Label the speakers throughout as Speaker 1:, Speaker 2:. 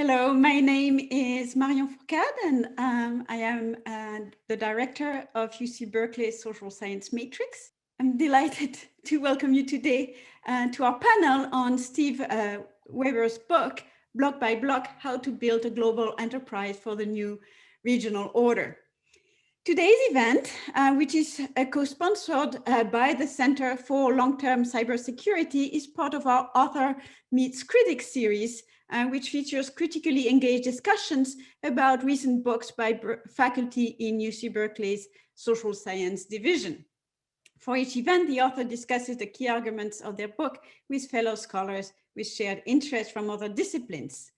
Speaker 1: Hello, my name is Marion Fourcade, and I am the director of UC Berkeley's Social Science Matrix. I'm delighted to welcome you today to our panel on Steve Weber's book, Bloc by Bloc, How to Build a Global Enterprise for the New Regional Order. Today's event, which is co-sponsored by the Center for Long-Term Cybersecurity, is part of our Author Meets Critics series, which features critically engaged discussions about recent books by faculty in UC Berkeley's Social Science Division. For each event, the author discusses the key arguments of their book with fellow scholars with shared interests from other disciplines.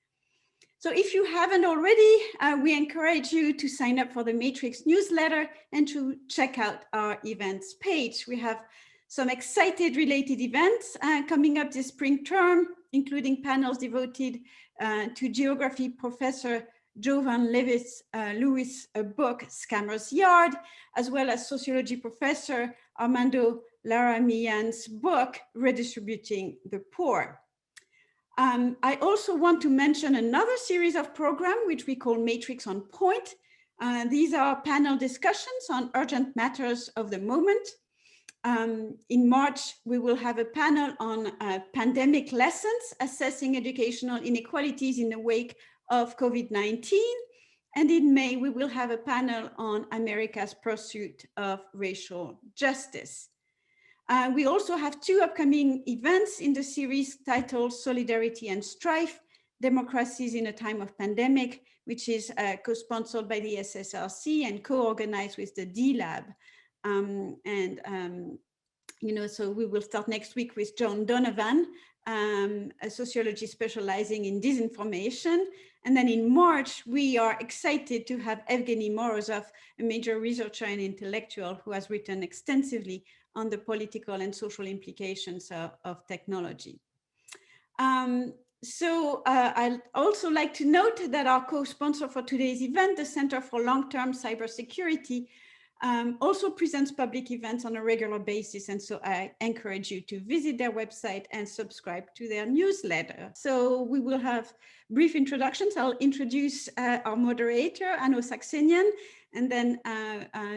Speaker 1: So if you haven't already, we encourage you to sign up for the Matrix newsletter and to check out our events page. We have some excited related events coming up this spring term, including panels devoted to geography professor Jovan Lewis' book, Scammer's Yard, as well as sociology professor Armando Laramian's book, Redistributing the Poor. I also want to mention another series of programs which we call Matrix on Point. These are panel discussions on urgent matters of the moment. In March, we will have a panel on pandemic lessons, assessing educational inequalities in the wake of COVID-19. And in May, we will have a panel on America's pursuit of racial justice. We also have two upcoming events in the series titled Solidarity and Strife, Democracies in a Time of Pandemic, which is co-sponsored by the SSRC and co-organized with the D-Lab. So we will start next week with John Donovan, a sociologist specializing in disinformation. And then in March, we are excited to have Evgeny Morozov, a major researcher and intellectual who has written extensively on the political and social implications of technology. I'd also like to note that our co-sponsor for today's event, the Center for Long-Term Cybersecurity, also presents public events on a regular basis. And so I encourage you to visit their website and subscribe to their newsletter. So we will have brief introductions. I'll introduce our moderator, AnnaLee Saxenian, and then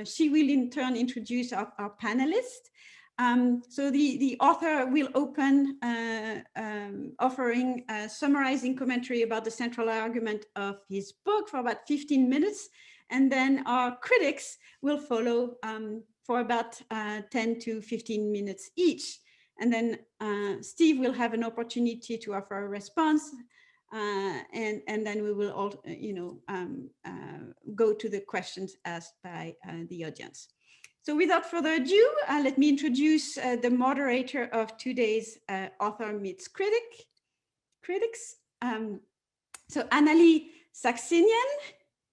Speaker 1: she will in turn introduce our panelists. So the author will open offering a summarizing commentary about the central argument of his book for about 15 minutes. And then our critics will follow for about 10 to 15 minutes each. And then Steve will have an opportunity to offer a response. And then we will all, go to the questions asked by the audience. So without further ado, let me introduce the moderator of today's Author Meets Critics. So AnnaLee Saxenian,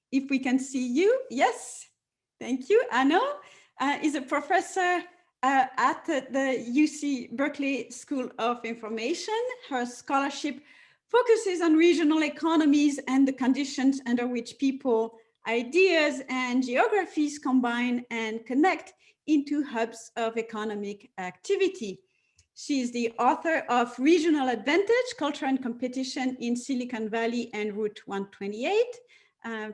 Speaker 1: if we can see you, yes, thank you. Anna is a professor at the UC Berkeley School of Information. Her scholarship focuses on regional economies and the conditions under which people, ideas, and geographies combine and connect into hubs of economic activity. She is the author of Regional Advantage, Culture and Competition in Silicon Valley and Route 128,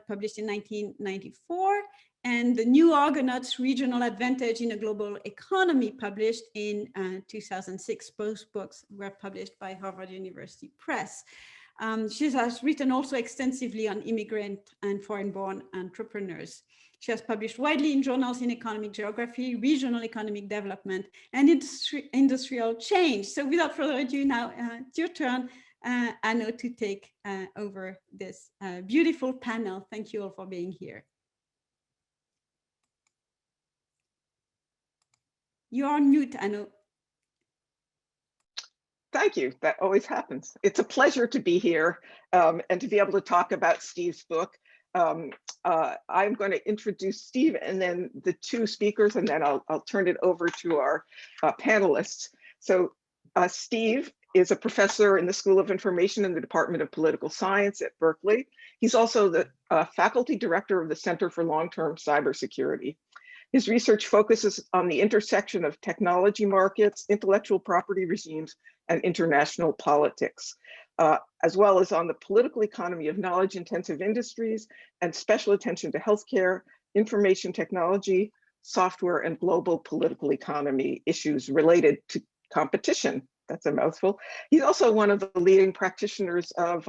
Speaker 1: published in 1994, and The New Argonauts, Regional Advantage in a Global Economy, published in 2006. Both books were published by Harvard University Press. She has written also extensively on immigrant and foreign-born entrepreneurs. She has published widely in journals in economic geography, regional economic development, and industrial change. So without further ado, now it's your turn, Anna, to take over this beautiful panel. Thank you all for being here. You're on mute, Anna.
Speaker 2: Thank you. That always happens. It's a pleasure to be here and to be able to talk about Steve's book. I'm going to introduce Steve and then the two speakers, and then I'll turn it over to our panelists. So Steve is a professor in the School of Information in the Department of Political Science at Berkeley. He's also the faculty director of the Center for Long-Term Cybersecurity. His research focuses on the intersection of technology markets, intellectual property regimes, and international politics. as well as on the political economy of knowledge-intensive industries and special attention to healthcare, information technology, software, and global political economy issues related to competition. That's a mouthful. He's also one of the leading practitioners of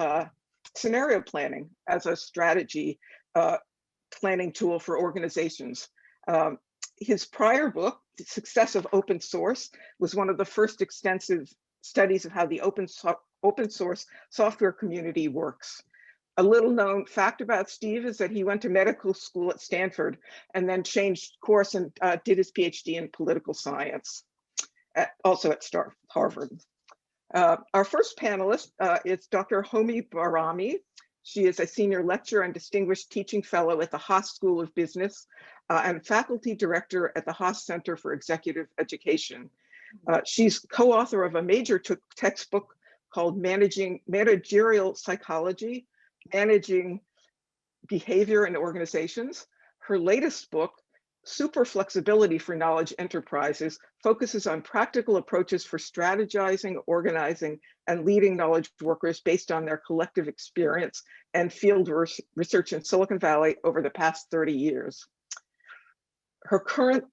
Speaker 2: scenario planning as a strategy planning tool for organizations. His prior book, The Success of Open Source, was one of the first extensive studies of how the open source software community works. A little known fact about Steve is that he went to medical school at Stanford and then changed course and did his PhD in political science, also at Harvard. Our first panelist is Dr. Homie Bahrami. She is a senior lecturer and distinguished teaching fellow at the Haas School of Business and faculty director at the Haas Center for Executive Education. She's co-author of a major textbook called Managerial Psychology, Managing Behavior in Organizations. Her latest book, Super Flexibility for Knowledge Enterprises, focuses on practical approaches for strategizing, organizing, and leading knowledge workers based on their collective experience and field research in Silicon Valley over the past 30 years. Her current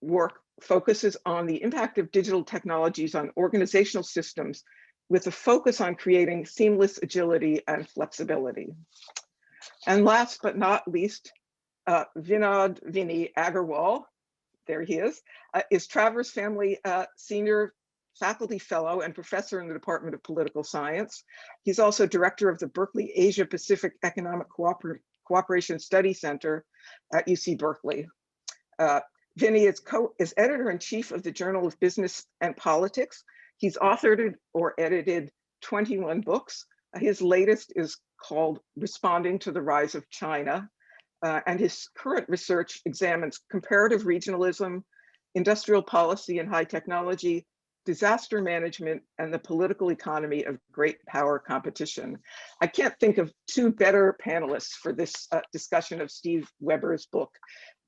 Speaker 2: work focuses on the impact of digital technologies on organizational systems with a focus on creating seamless agility and flexibility. And last but not least, Vinnie Aggarwal, there he is Travers Family Senior Faculty Fellow and Professor in the Department of Political Science. He's also Director of the Berkeley Asia Pacific Economic Cooperation Study Center at UC Berkeley. Vinnie is Editor-in-Chief of the Journal of Business and Politics. He's authored or edited 21 books. His latest is called Responding to the Rise of China. And his current research examines comparative regionalism, industrial policy and high technology, disaster management, and the political economy of great power competition. I can't think of two better panelists for this discussion of Steve Weber's book,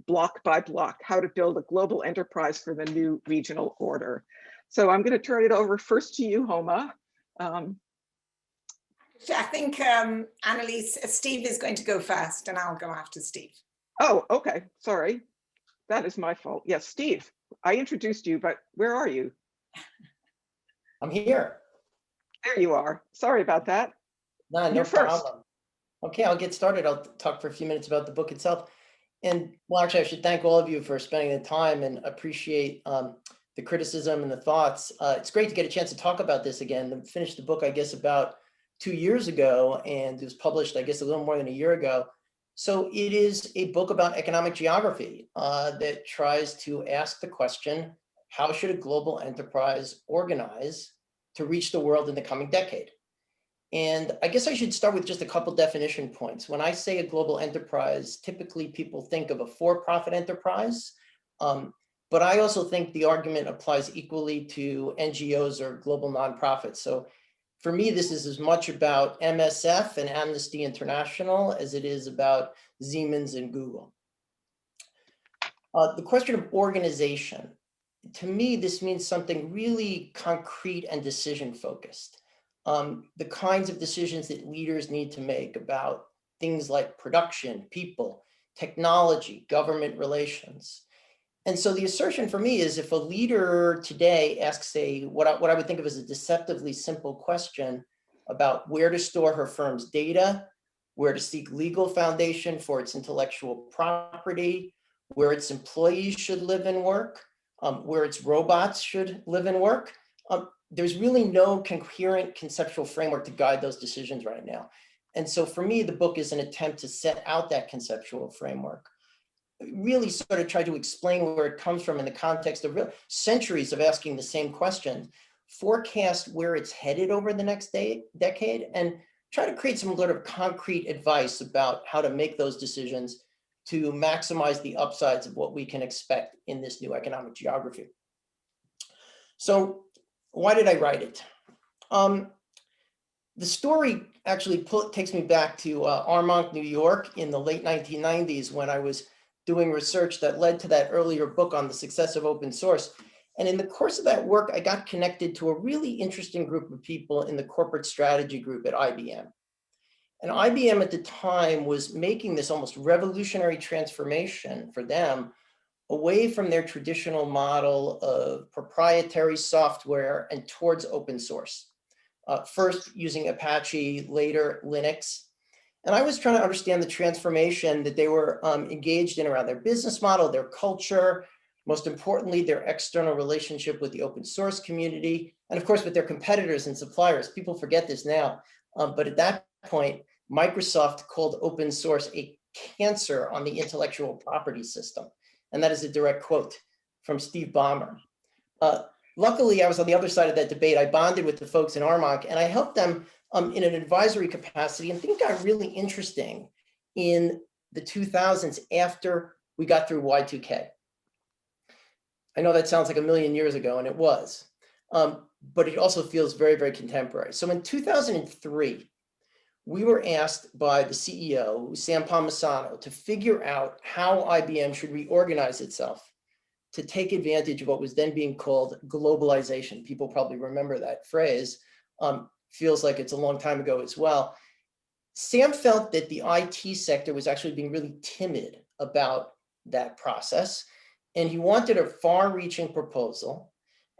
Speaker 2: Bloc by Bloc, How to Build a Global Enterprise for the New Regional Order. So I'm going to turn it over first to you, Homa.
Speaker 3: I think Steve is going to go first and I'll go after Steve.
Speaker 2: Oh, okay. Sorry. That is my fault. Yes, Steve, I introduced you, but where are you?
Speaker 4: I'm here.
Speaker 2: There you are. Sorry about that.
Speaker 4: No problem. Okay, I'll get started. I'll talk for a few minutes about the book itself. And well, actually, I should thank all of you for spending the time and appreciate the criticism and the thoughts. It's great to get a chance to talk about this again. I finished the book, I guess, about 2 years ago, and it was published, I guess, a little more than a year ago. So it is a book about economic geography that tries to ask the question, how should a global enterprise organize to reach the world in the coming decade? And I guess I should start with just a couple definition points. When I say a global enterprise, typically people think of a for-profit enterprise, but I also think the argument applies equally to NGOs or global nonprofits. So for me, this is as much about MSF and Amnesty International as it is about Siemens and Google. The question of organization, to me, this means something really concrete and decision focused. The kinds of decisions that leaders need to make about things like production, people, technology, government relations. And so the assertion for me is if a leader today asks what I would think of as a deceptively simple question about where to store her firm's data, where to seek legal foundation for its intellectual property, where its employees should live and work, where its robots should live and work, there's really no coherent conceptual framework to guide those decisions right now. And so for me, the book is an attempt to set out that conceptual framework, really sort of try to explain where it comes from in the context of centuries of asking the same question, forecast where it's headed over the next decade, and try to create some sort of concrete advice about how to make those decisions to maximize the upsides of what we can expect in this new economic geography. So why did I write it? The story actually takes me back to Armonk, New York in the late 1990s when I was doing research that led to that earlier book on the success of open source. And in the course of that work, I got connected to a really interesting group of people in the corporate strategy group at IBM. And IBM at the time was making this almost revolutionary transformation for them away from their traditional model of proprietary software and towards open source. First using Apache, later Linux. And I was trying to understand the transformation that they were engaged in around their business model, their culture, most importantly, their external relationship with the open source community, and of course with their competitors and suppliers. People forget this now, but at that point, Microsoft called open source a cancer on the intellectual property system. And that is a direct quote from Steve Ballmer. Luckily, I was on the other side of that debate. I bonded with the folks in Armonk, and I helped them in an advisory capacity, and things got really interesting in the 2000s after we got through Y2K. I know that sounds like a million years ago, and it was, but it also feels very, very contemporary. So in 2003, we were asked by the CEO, Sam Palmisano, to figure out how IBM should reorganize itself to take advantage of what was then being called globalization. People probably remember that phrase. Feels like it's a long time ago as well. Sam felt that the IT sector was actually being really timid about that process, and he wanted a far-reaching proposal,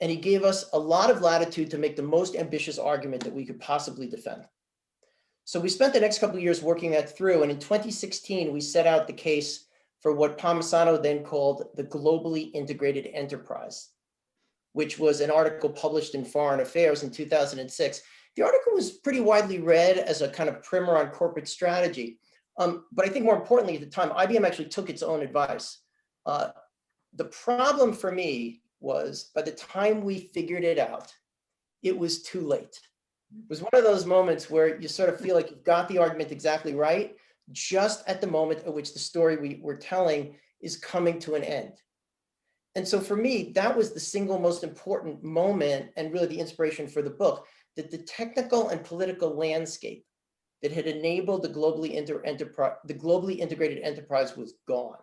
Speaker 4: and he gave us a lot of latitude to make the most ambitious argument that we could possibly defend. So we spent the next couple of years working that through, and in 2016, we set out the case for what Palmisano then called the globally integrated enterprise, which was an article published in Foreign Affairs in 2006. The article was pretty widely read as a kind of primer on corporate strategy. But I think more importantly at the time, IBM actually took its own advice. The problem for me was by the time we figured it out, it was too late. It was one of those moments where you sort of feel like you've got the argument exactly right, just at the moment at which the story we were telling is coming to an end. And so for me, that was the single most important moment and really the inspiration for the book, that the technical and political landscape that had enabled the globally integrated enterprise was gone.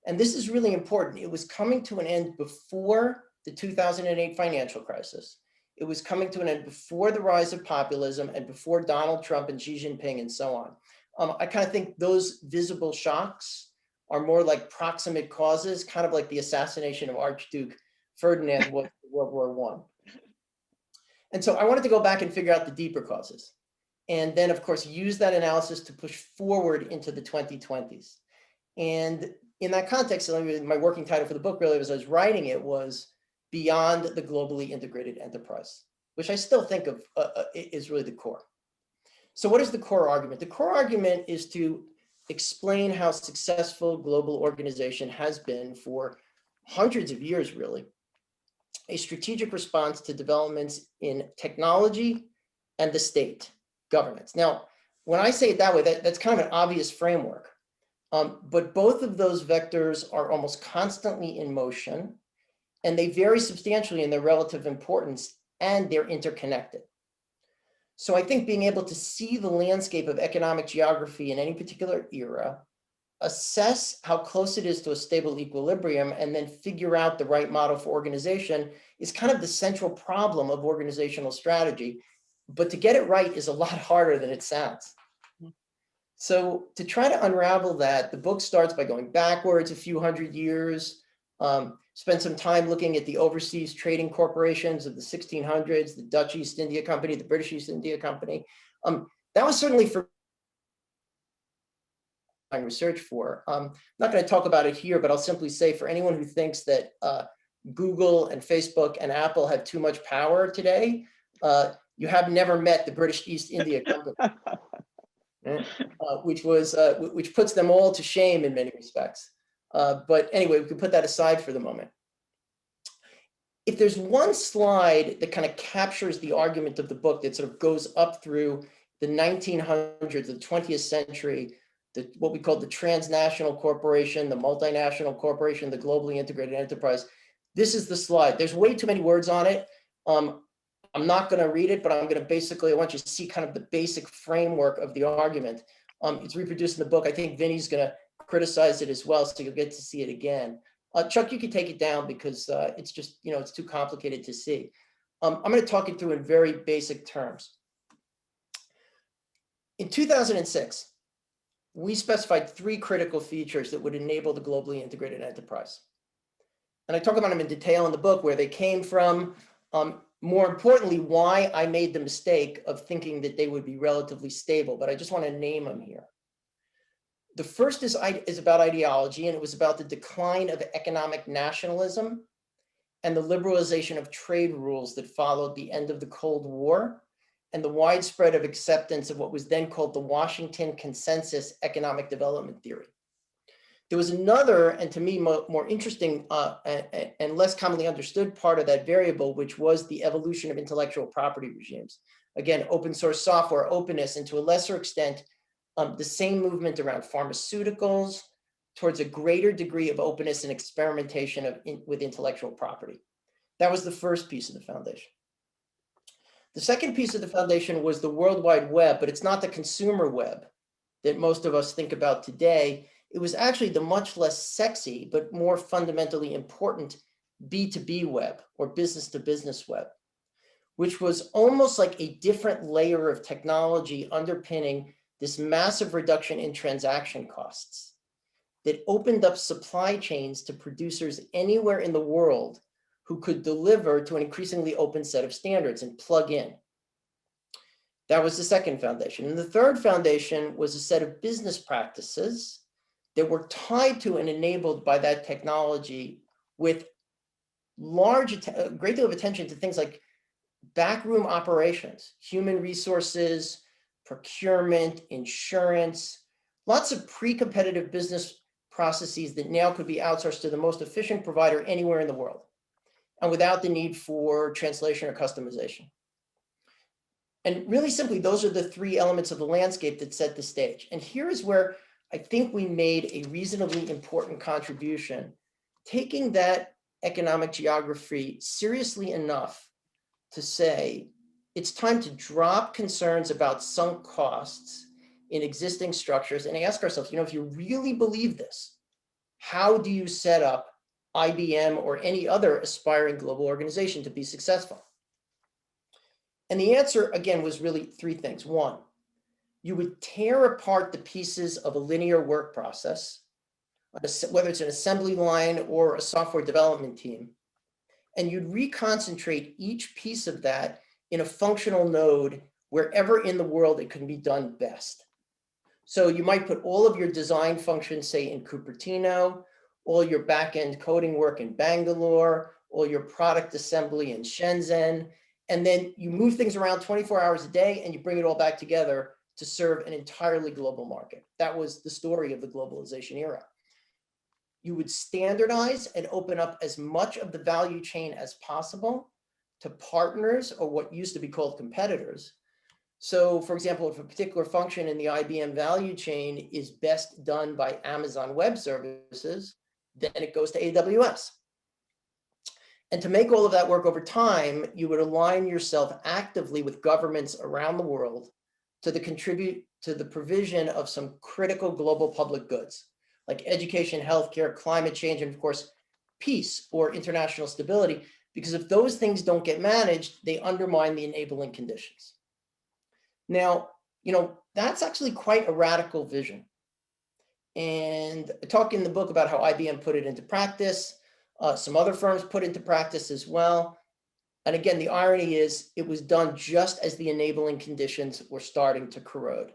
Speaker 4: And this is really important. It was coming to an end before the 2008 financial crisis. It was coming to an end before the rise of populism and before Donald Trump and Xi Jinping and so on. I kind of think those visible shocks are more like proximate causes, kind of like the assassination of Archduke Ferdinand was in World War I. And so I wanted to go back and figure out the deeper causes. And then, of course, use that analysis to push forward into the 2020s. And in that context, my working title for the book really, as I was writing it, was Beyond the Globally Integrated Enterprise, which I still think of is really the core. So what is the core argument? The core argument is to explain how successful global organization has been for hundreds of years, really, a strategic response to developments in technology and the state governance. Now, when I say it that way, that's kind of an obvious framework, but both of those vectors are almost constantly in motion, and they vary substantially in their relative importance, and they're interconnected. So I think being able to see the landscape of economic geography in any particular era, assess how close it is to a stable equilibrium, and then figure out the right model for organization is kind of the central problem of organizational strategy. But to get it right is a lot harder than it sounds. So to try to unravel that, the book starts by going backwards a few hundred years, spend some time looking at the overseas trading corporations of the 1600s, the Dutch East India Company, the British East India Company. That was certainly for research for. I'm not going to talk about it here, but I'll simply say for anyone who thinks that Google and Facebook and Apple have too much power today, you have never met the British East India Company, which puts them all to shame in many respects. But anyway, we can put that aside for the moment. If there's one slide that kind of captures the argument of the book that sort of goes up through the 1900s, the 20th century, what we call the transnational corporation, the multinational corporation, the globally integrated enterprise, this is the slide. There's way too many words on it. I'm not going to read it, but I'm going to basically, I want you to see kind of the basic framework of the argument. It's reproduced in the book. I think Vinnie's going to criticize it as well, so you'll get to see it again. Chuck, you can take it down because it's just, it's too complicated to see. I'm going to talk it through in very basic terms. In 2006, we specified 3 critical features that would enable the globally integrated enterprise. And I talk about them in detail in the book, where they came from. More importantly, why I made the mistake of thinking that they would be relatively stable, but I just want to name them here. The first is about ideology, and it was about the decline of economic nationalism and the liberalization of trade rules that followed the end of the Cold War and the widespread of acceptance of what was then called the Washington Consensus Economic Development Theory. There was another, and to me, more interesting and less commonly understood part of that variable, which was the evolution of intellectual property regimes. Again, open source software, openness, and to a lesser extent, the same movement around pharmaceuticals towards a greater degree of openness and experimentation with intellectual property. That was the first piece of the foundation. The second piece of the foundation was the World Wide Web, but it's not the consumer web that most of us think about today. It was actually the much less sexy, but more fundamentally important B2B web, or business to business web, which was almost like a different layer of technology underpinning this massive reduction in transaction costs that opened up supply chains to producers anywhere in the world who could deliver to an increasingly open set of standards and plug in. That was the second foundation. And the third foundation was a set of business practices that were tied to and enabled by that technology, with a great deal of attention to things like backroom operations, human resources, procurement, insurance, lots of pre-competitive business processes that now could be outsourced to the most efficient provider anywhere in the world, and without the need for translation or customization. And really simply, those are the 3 elements of the landscape that set the stage. And here is where I think we made a reasonably important contribution, taking that economic geography seriously enough to say, it's time to drop concerns about sunk costs in existing structures and ask ourselves, if you really believe this, how do you set up IBM or any other aspiring global organization to be successful? And the answer, again, was really 3 things. 1, you would tear apart the pieces of a linear work process, whether it's an assembly line or a software development team, and you'd reconcentrate each piece of that in a functional node wherever in the world it can be done best. So you might put all of your design functions, say, in Cupertino, all your back-end coding work in Bangalore, all your product assembly in Shenzhen, and then you move things around 24 hours a day and you bring it all back together to serve an entirely global market. That was the story of the globalization era. You would standardize and open up as much of the value chain as possible to partners, or what used to be called competitors. So, for example, if a particular function in the IBM value chain is best done by Amazon Web Services, then it goes to AWS. And to make all of that work over time, you would align yourself actively with governments around the world to contribute to the provision of some critical global public goods, like education, healthcare, climate change, and of course, peace or international stability, because if those things don't get managed, they undermine the enabling conditions. Now, that's actually quite a radical vision. And I talk in the book about how IBM put it into practice. Some other firms put into practice as well. And again, the irony is it was done just as the enabling conditions were starting to corrode.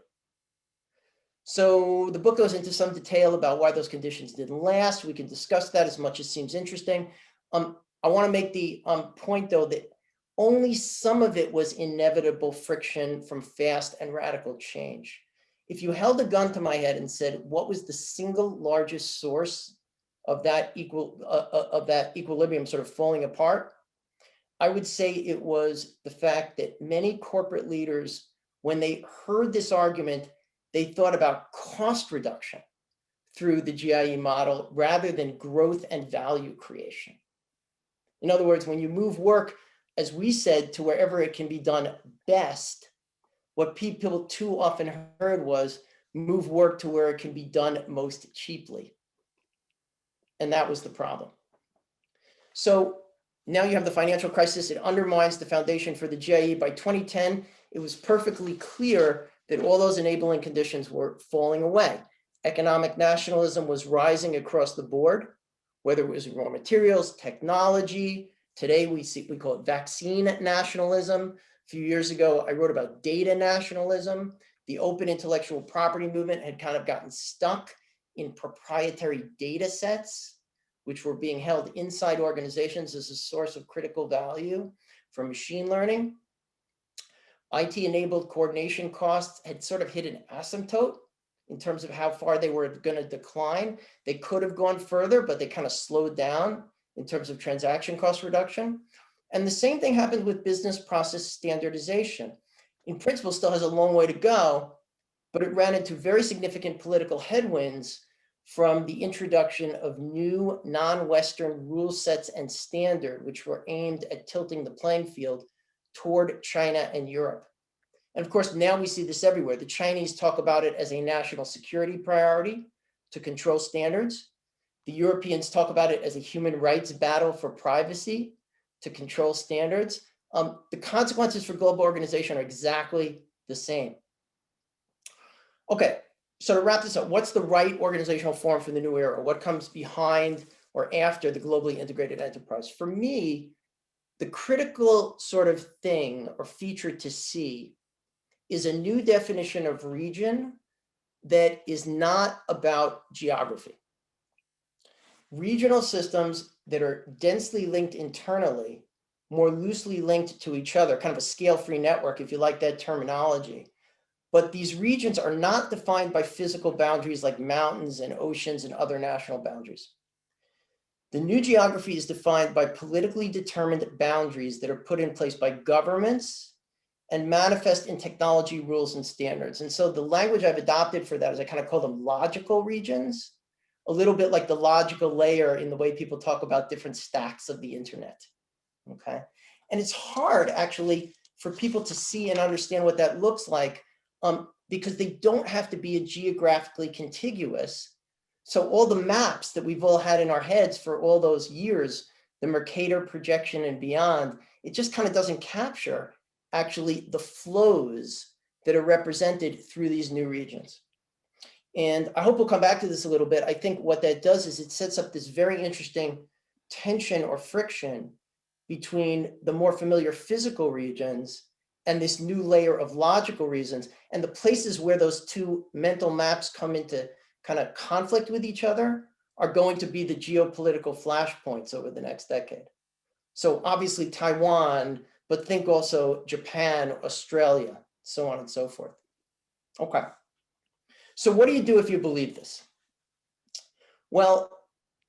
Speaker 4: So the book goes into some detail about why those conditions didn't last. We can discuss that as much as seems interesting. I want to make the point, though, that only some of it was inevitable friction from fast and radical change. If you held a gun to my head and said, what was the single largest source of that equilibrium sort of falling apart, I would say it was the fact that many corporate leaders, when they heard this argument, they thought about cost reduction through the GIE model rather than growth and value creation. In other words, when you move work, as we said, to wherever it can be done best, what people too often heard was move work to where it can be done most cheaply. And that was the problem. So now you have the financial crisis. It undermines the foundation for the GIE. By 2010, it was perfectly clear that all those enabling conditions were falling away. Economic nationalism was rising across the board, whether it was raw materials, technology. Today we call it vaccine nationalism. A few years ago, I wrote about data nationalism. The open intellectual property movement had kind of gotten stuck in proprietary data sets, which were being held inside organizations as a source of critical value for machine learning. IT-enabled coordination costs had sort of hit an asymptote in terms of how far they were going to decline. They could have gone further, but they kind of slowed down in terms of transaction cost reduction. And the same thing happened with business process standardization. In principle, still has a long way to go, but it ran into very significant political headwinds from the introduction of new non-Western rule sets and standard, which were aimed at tilting the playing field toward China and Europe. And of course, now we see this everywhere. The Chinese talk about it as a national security priority to control standards. The Europeans talk about it as a human rights battle for privacy to control standards. The consequences for global organization are exactly the same. Okay, so to wrap this up, what's the right organizational form for the new era? What comes behind or after the globally integrated enterprise? For me, the critical sort of thing or feature to see is a new definition of region that is not about geography. Regional systems that are densely linked internally, more loosely linked to each other, kind of a scale-free network, if you like that terminology. But these regions are not defined by physical boundaries like mountains and oceans and other national boundaries. The new geography is defined by politically determined boundaries that are put in place by governments and manifest in technology rules and standards. And so the language I've adopted for that is I kind of call them logical regions, a little bit like the logical layer in the way people talk about different stacks of the internet, okay? And it's hard actually for people to see and understand what that looks like because they don't have to be geographically contiguous. So all the maps that we've all had in our heads for all those years, the Mercator projection and beyond, it just kind of doesn't capture actually the flows that are represented through these new regions. And I hope we'll come back to this a little bit. I think what that does is it sets up this very interesting tension or friction between the more familiar physical regions and this new layer of logical reasons. And the places where those two mental maps come into kind of conflict with each other are going to be the geopolitical flashpoints over the next decade. So obviously Taiwan, but think also Japan, Australia, so on and so forth. Okay. So what do you do if you believe this? Well,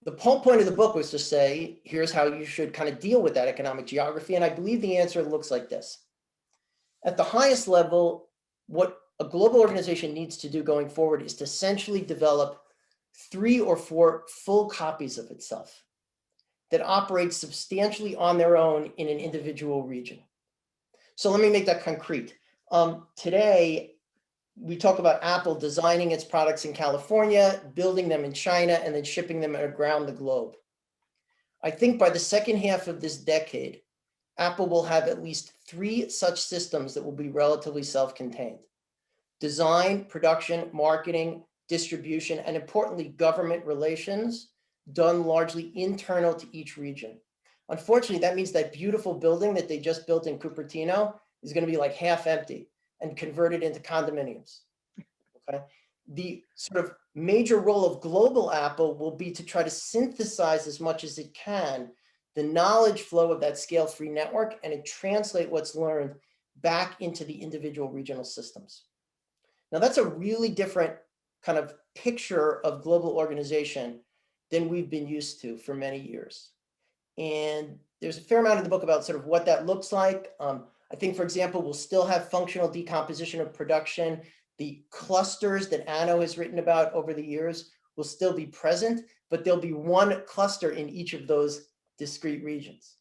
Speaker 4: the whole point of the book was to say, here's how you should kind of deal with that economic geography. And I believe the answer looks like this. At the highest level, what a global organization needs to do going forward is to essentially develop 3 or 4 full copies of itself that operate substantially on their own in an individual region. So let me make that concrete. Today, we talk about Apple designing its products in California, building them in China, and then shipping them around the globe. I think by the second half of this decade, Apple will have at least 3 such systems that will be relatively self-contained. Design, production, marketing, distribution, and importantly, government relations done largely internal to each region. Unfortunately, that means that beautiful building that they just built in Cupertino is going to be like half empty and converted into condominiums. Okay. The sort of major role of global Apple will be to try to synthesize as much as it can the knowledge flow of that scale-free network and to translate what's learned back into the individual regional systems. Now that's a really different kind of picture of global organization than we've been used to for many years. And there's a fair amount in the book about sort of what that looks like. I think, for example, we'll still have functional decomposition of production. The clusters that Anna has written about over the years will still be present, but there'll be one cluster in each of those discrete regions.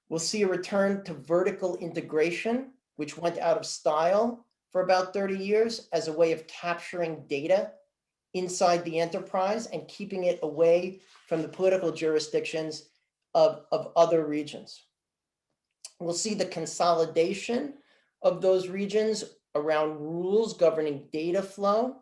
Speaker 4: We'll see a return to vertical integration, which went out of style for about 30 years as a way of capturing data inside the enterprise and keeping it away from the political jurisdictions of other regions. We'll see the consolidation of those regions around rules governing data flow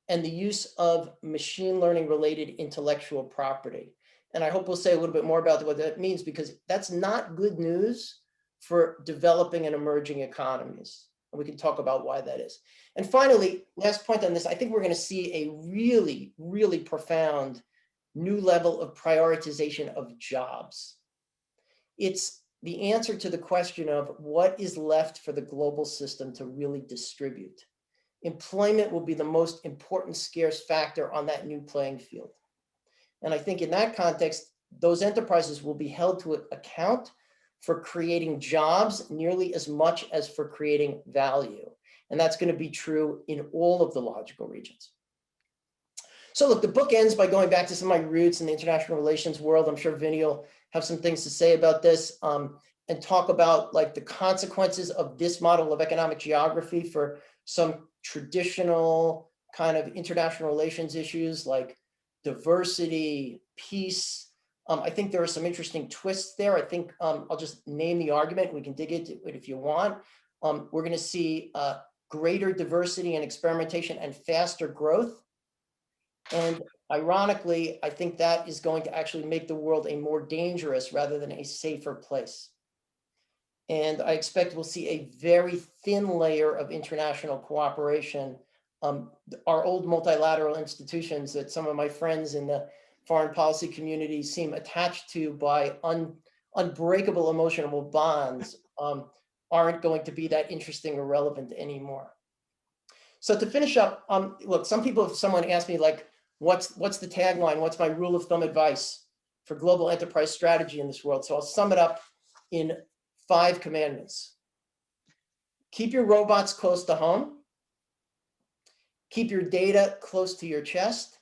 Speaker 4: and the use of machine learning related intellectual property. And I hope we'll say a little bit more about what that means, because that's not good news for developing and emerging economies. And we can talk about why that is. And finally, last point on this, I think we're going to see a really, really profound new level of prioritization of jobs. It's the answer to the question of what is left for the global system to really distribute. Employment will be the most important scarce factor on that new playing field. And I think in that context, those enterprises will be held to account for creating jobs nearly as much as for creating value. And that's going to be true in all of the logical regions. So look, the book ends by going back to some of my roots in the international relations world. I'm sure Vinnie will have some things to say about this and talk about like the consequences of this model of economic geography for some traditional kind of international relations issues like diversity, peace. I think there are some interesting twists there. I think I'll just name the argument. We can dig into it if you want. We're going to see greater diversity and experimentation and faster growth. And ironically, I think that is going to actually make the world a more dangerous rather than a safer place. And I expect we'll see a very thin layer of international cooperation. Our old multilateral institutions that some of my friends in the foreign policy community seem attached to by unbreakable emotional bonds aren't going to be that interesting or relevant anymore. So to finish up, look, some people, if someone asked me like, what's the tagline? What's my rule of thumb advice for global enterprise strategy in this world? So I'll sum it up in 5 commandments. Keep your robots close to home. Keep your data close to your chest.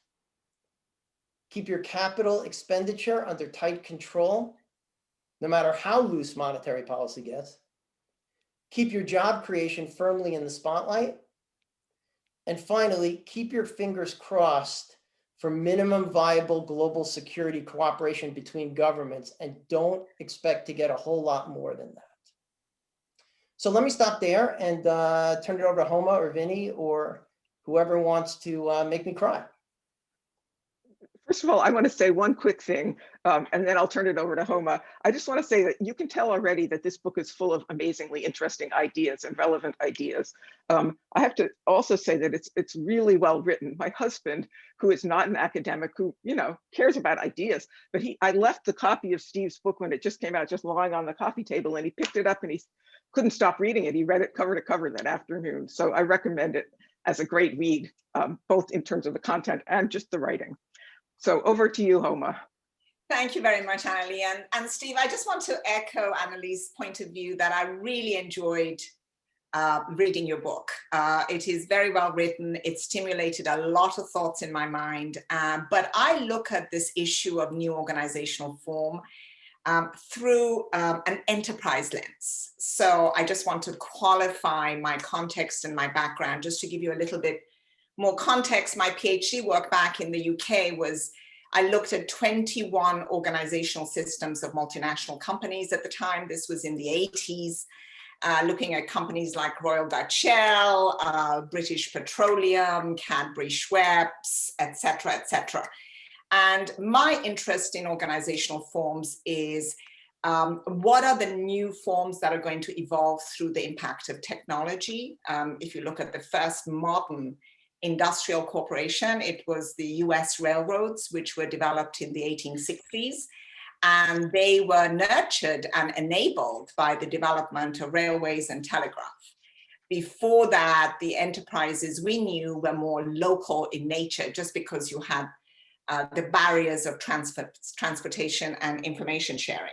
Speaker 4: Keep your capital expenditure under tight control, no matter how loose monetary policy gets. Keep your job creation firmly in the spotlight. And finally, keep your fingers crossed for minimum viable global security cooperation between governments, and don't expect to get a whole lot more than that. So let me stop there and turn it over to Homa or Vinnie or whoever wants to make me cry.
Speaker 2: First of all, I want to say one quick thing, and then I'll turn it over to Homa. I just want to say that you can tell already that this book is full of amazingly interesting ideas and relevant ideas. I have to also say that it's really well written. My husband, who is not an academic, who cares about ideas, but I left the copy of Steve's book when it just came out, just lying on the coffee table, and he picked it up and he couldn't stop reading it. He read it cover to cover that afternoon. So I recommend it as a great read, both in terms of the content and just the writing. So over to you, Homa.
Speaker 3: Thank you very much, AnnaLee. And Steve, I just want to echo AnnaLee's point of view that I really enjoyed reading your book. It is very well written. It stimulated a lot of thoughts in my mind. But I look at this issue of new organizational form through an enterprise lens. So I just want to qualify my context and my background, just to give you a little bit more context. My PhD work back in the UK was, I looked at 21 organizational systems of multinational companies at the time. This was in the 80s, looking at companies like Royal Dutch Shell, British Petroleum, Cadbury Schweppes, et cetera, et cetera. And my interest in organizational forms is what are the new forms that are going to evolve through the impact of technology? If you look at the first modern industrial corporation, it was the US railroads, which were developed in the 1860s. And they were nurtured and enabled by the development of railways and telegraph. Before that, the enterprises we knew were more local in nature, just because you had the barriers of transportation and information sharing.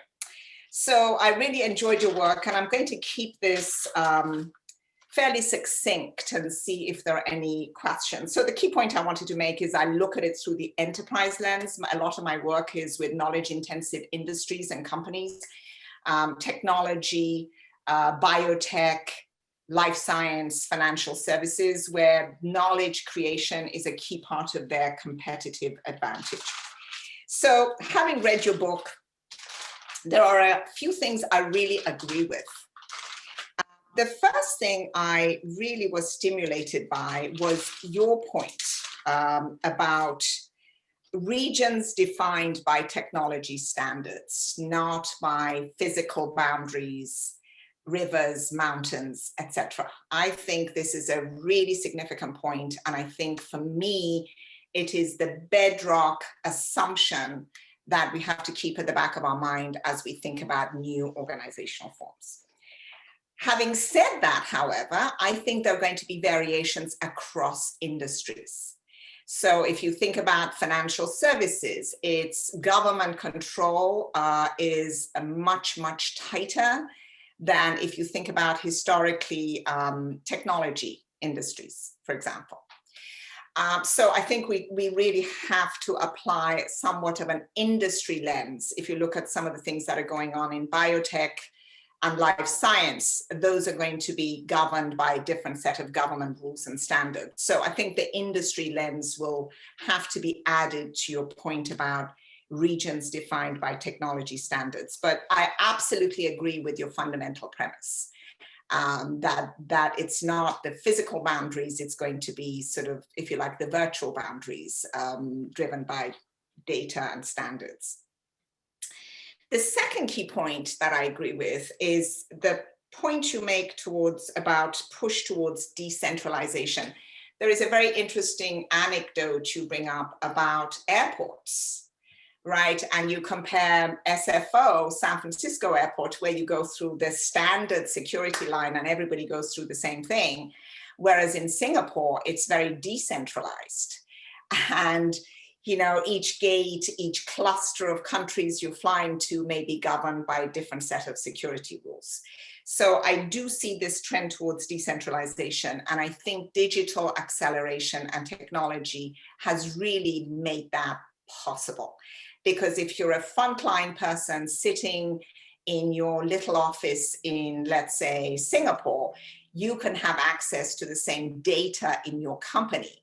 Speaker 3: So I really enjoyed your work, and I'm going to keep this fairly succinct and see if there are any questions. So the key point I wanted to make is I look at it through the enterprise lens. A lot of my work is with knowledge-intensive industries and companies, technology, biotech, life science, financial services, where knowledge creation is a key part of their competitive advantage. So having read your book, there are a few things I really agree with. The first thing I really was stimulated by was your point about regions defined by technology standards, not by physical boundaries, rivers, mountains, etc. I think this is a really significant point, and I think for me, it is the bedrock assumption that we have to keep at the back of our mind as we think about new organizational forms. Having said that, however, I think there are going to be variations across industries. So if you think about financial services, its government control is much, much tighter than if you think about historically technology industries, for example. So I think we really have to apply somewhat of an industry lens. If you look at some of the things that are going on in biotech and life science, those are going to be governed by a different set of government rules and standards. So I think the industry lens will have to be added to your point about regions defined by technology standards. But I absolutely agree with your fundamental premise. That it's not the physical boundaries, it's going to be sort of, if you like, the virtual boundaries driven by data and standards. The second key point that I agree with is the point you make about push towards decentralization. There is a very interesting anecdote you bring up about airports, right? And you compare SFO, San Francisco Airport, where you go through the standard security line and everybody goes through the same thing. Whereas in Singapore, it's very decentralized. And you know, each gate, each cluster of countries you fly into may be governed by a different set of security rules. So I do see this trend towards decentralization, and I think digital acceleration and technology has really made that possible. Because if you're a frontline person sitting in your little office in, let's say, Singapore, you can have access to the same data in your company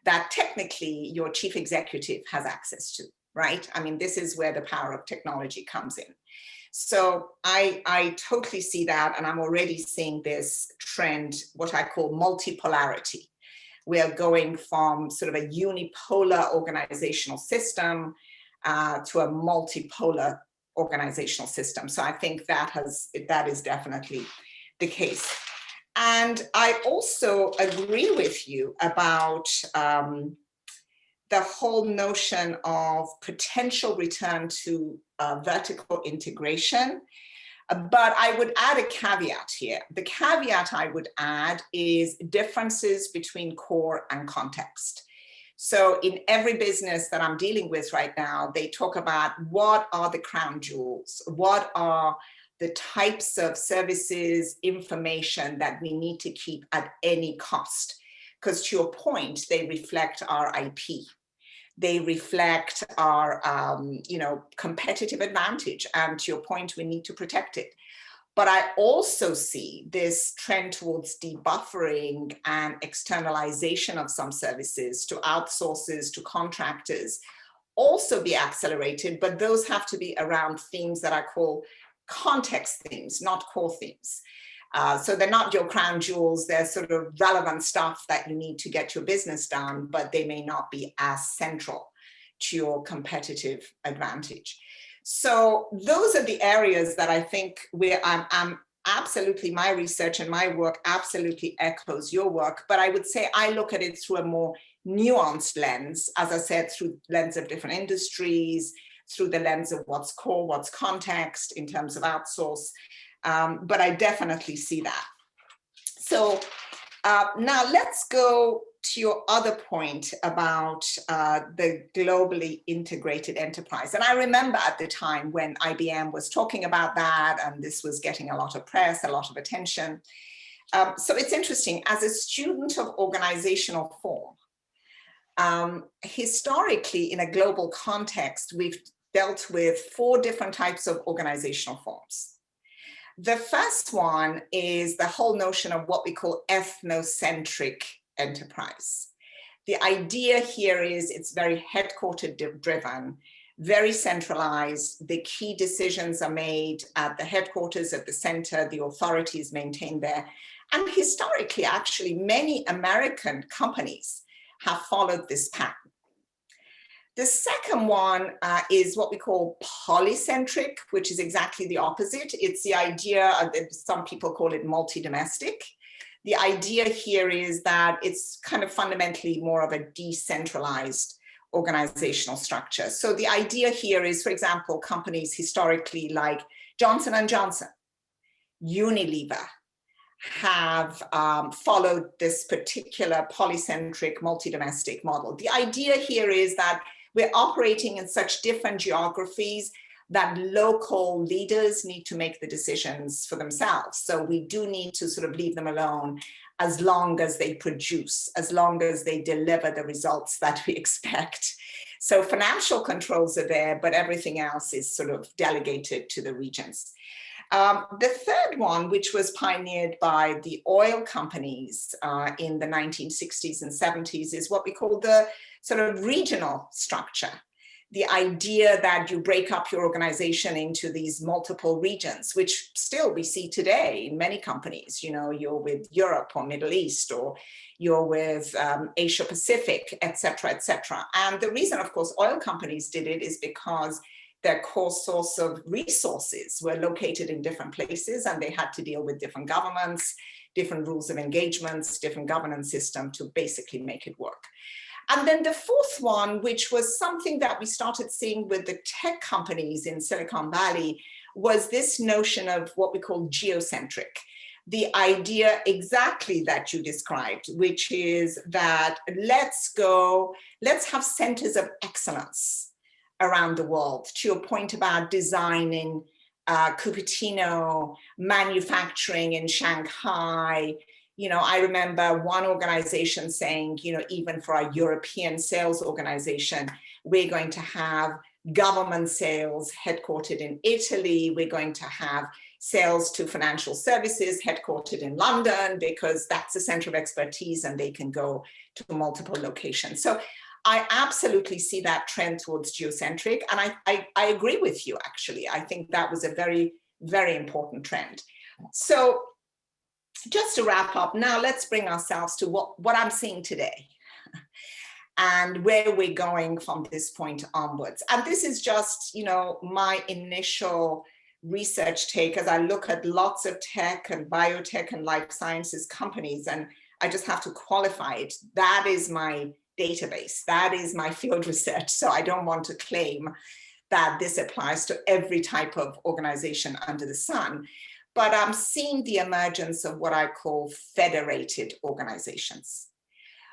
Speaker 3: that technically your chief executive has access to, right? I mean, this is where the power of technology comes in. So I totally see that, and I'm already seeing this trend, what I call multipolarity. We are going from sort of a unipolar organizational system to a multipolar organizational system. So I think that is definitely the case. And I also agree with you about the whole notion of potential return to vertical integration. But I would add a caveat here. The caveat I would add is differences between core and context. So in every business that I'm dealing with right now, they talk about what are the crown jewels, what are the types of services, information that we need to keep at any cost. Because to your point, they reflect our IP. They reflect our competitive advantage. And to your point, we need to protect it. But I also see this trend towards debuffering and externalization of some services to outsources, to contractors, also be accelerated, but those have to be around themes that I call context themes, not core themes. So they're not your crown jewels, they're sort of relevant stuff that you need to get your business done, but they may not be as central to your competitive advantage. So those are the areas that I think I'm absolutely, my research and my work absolutely echoes your work, but I would say I look at it through a more nuanced lens, as I said, through the lens of different industries, through the lens of what's core, what's context in terms of outsource. But I definitely see that. So now let's go to your other point about the globally integrated enterprise. And I remember at the time when IBM was talking about that, and this was getting a lot of press, a lot of attention. So it's interesting, as a student of organizational form, historically in a global context, we've dealt with 4 different types of organizational forms. The first one is the whole notion of what we call ethnocentric enterprise. The idea here is it's very headquartered driven, very centralized. The key decisions are made at the headquarters, at the center, the authority is maintained there. And historically, actually, many American companies have followed this pattern. The second one is what we call polycentric, which is exactly the opposite. It's the idea that some people call it multi-domestic. The idea here is that it's kind of fundamentally more of a decentralized organizational structure. So the idea here is, for example, companies historically like Johnson & Johnson, Unilever, have followed this particular polycentric multi-domestic model. The idea here is that we're operating in such different geographies that local leaders need to make the decisions for themselves. So we do need to sort of leave them alone as long as they produce, as long as they deliver the results that we expect. So financial controls are there, but everything else is sort of delegated to the regions. The third one, which was pioneered by the oil companies in the 1960s and 70s, is what we call the sort of regional structure. The idea that you break up your organization into these multiple regions, which still we see today in many companies. You know, you're with Europe or Middle East, or you're with Asia Pacific, et cetera, et cetera. And the reason, of course, oil companies did it is because their core source of resources were located in different places, and they had to deal with different governments, different rules of engagements, different governance system to basically make it work. And then the fourth one, which was something that we started seeing with the tech companies in Silicon Valley, was this notion of what we call geocentric. The idea exactly that you described, which is that let's have centers of excellence around the world. To your point about design in Cupertino, manufacturing in Shanghai. You know, I remember one organization saying, you know, even for our European sales organization, we're going to have government sales headquartered in Italy. We're going to have sales to financial services headquartered in London, because that's a center of expertise and they can go to multiple locations. So I absolutely see that trend towards geocentric. And I agree with you, actually. I think that was a very, very important trend. So just to wrap up, now let's bring ourselves to what I'm seeing today and where we're going from this point onwards. And this is just, you know, my initial research take as I look at lots of tech and biotech and life sciences companies, and I just have to qualify it. That is my database. That is my field research. So I don't want to claim that this applies to every type of organization under the sun. But I'm seeing the emergence of what I call federated organizations,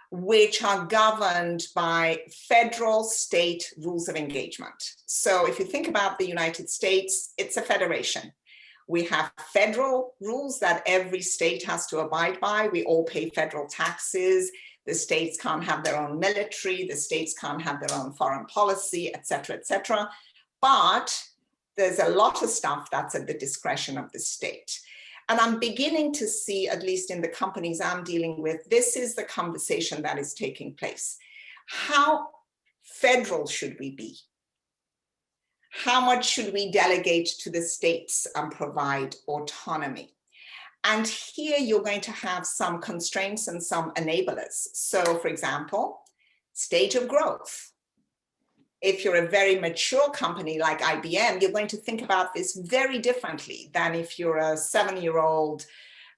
Speaker 3: which are governed by federal state rules of engagement. So if you think about the United States, it's a federation. We have federal rules that every state has to abide by. We all pay federal taxes. The states can't have their own military. The states can't have their own foreign policy, et cetera, et cetera. But there's a lot of stuff that's at the discretion of the state. And I'm beginning to see, at least in the companies I'm dealing with, this is the conversation that is taking place. How federal should we be? How much should we delegate to the states and provide autonomy? And here you're going to have some constraints and some enablers. So for example, stage of growth. If you're a very mature company like IBM, you're going to think about this very differently than if you're a 7-year-old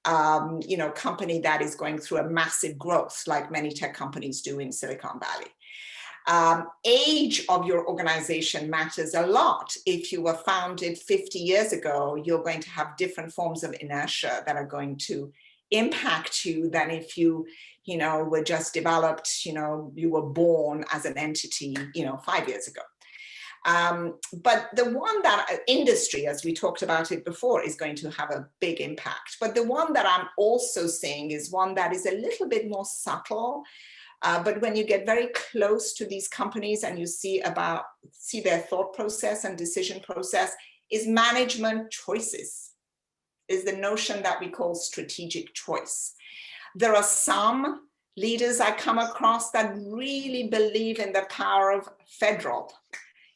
Speaker 3: company that is going through a massive growth like many tech companies do in Silicon Valley. Age of your organization matters a lot. If you were founded 50 years ago, you're going to have different forms of inertia that are going to impact you than if you were just developed, you were born as an entity, 5 years ago. But the one that industry, as we talked about it before, is going to have a big impact. But the one that I'm also seeing is one that is a little bit more subtle. But when you get very close to these companies and you see their thought process and decision process, is management choices. is the notion that we call strategic choice. There are some leaders I come across that really believe in the power of federal.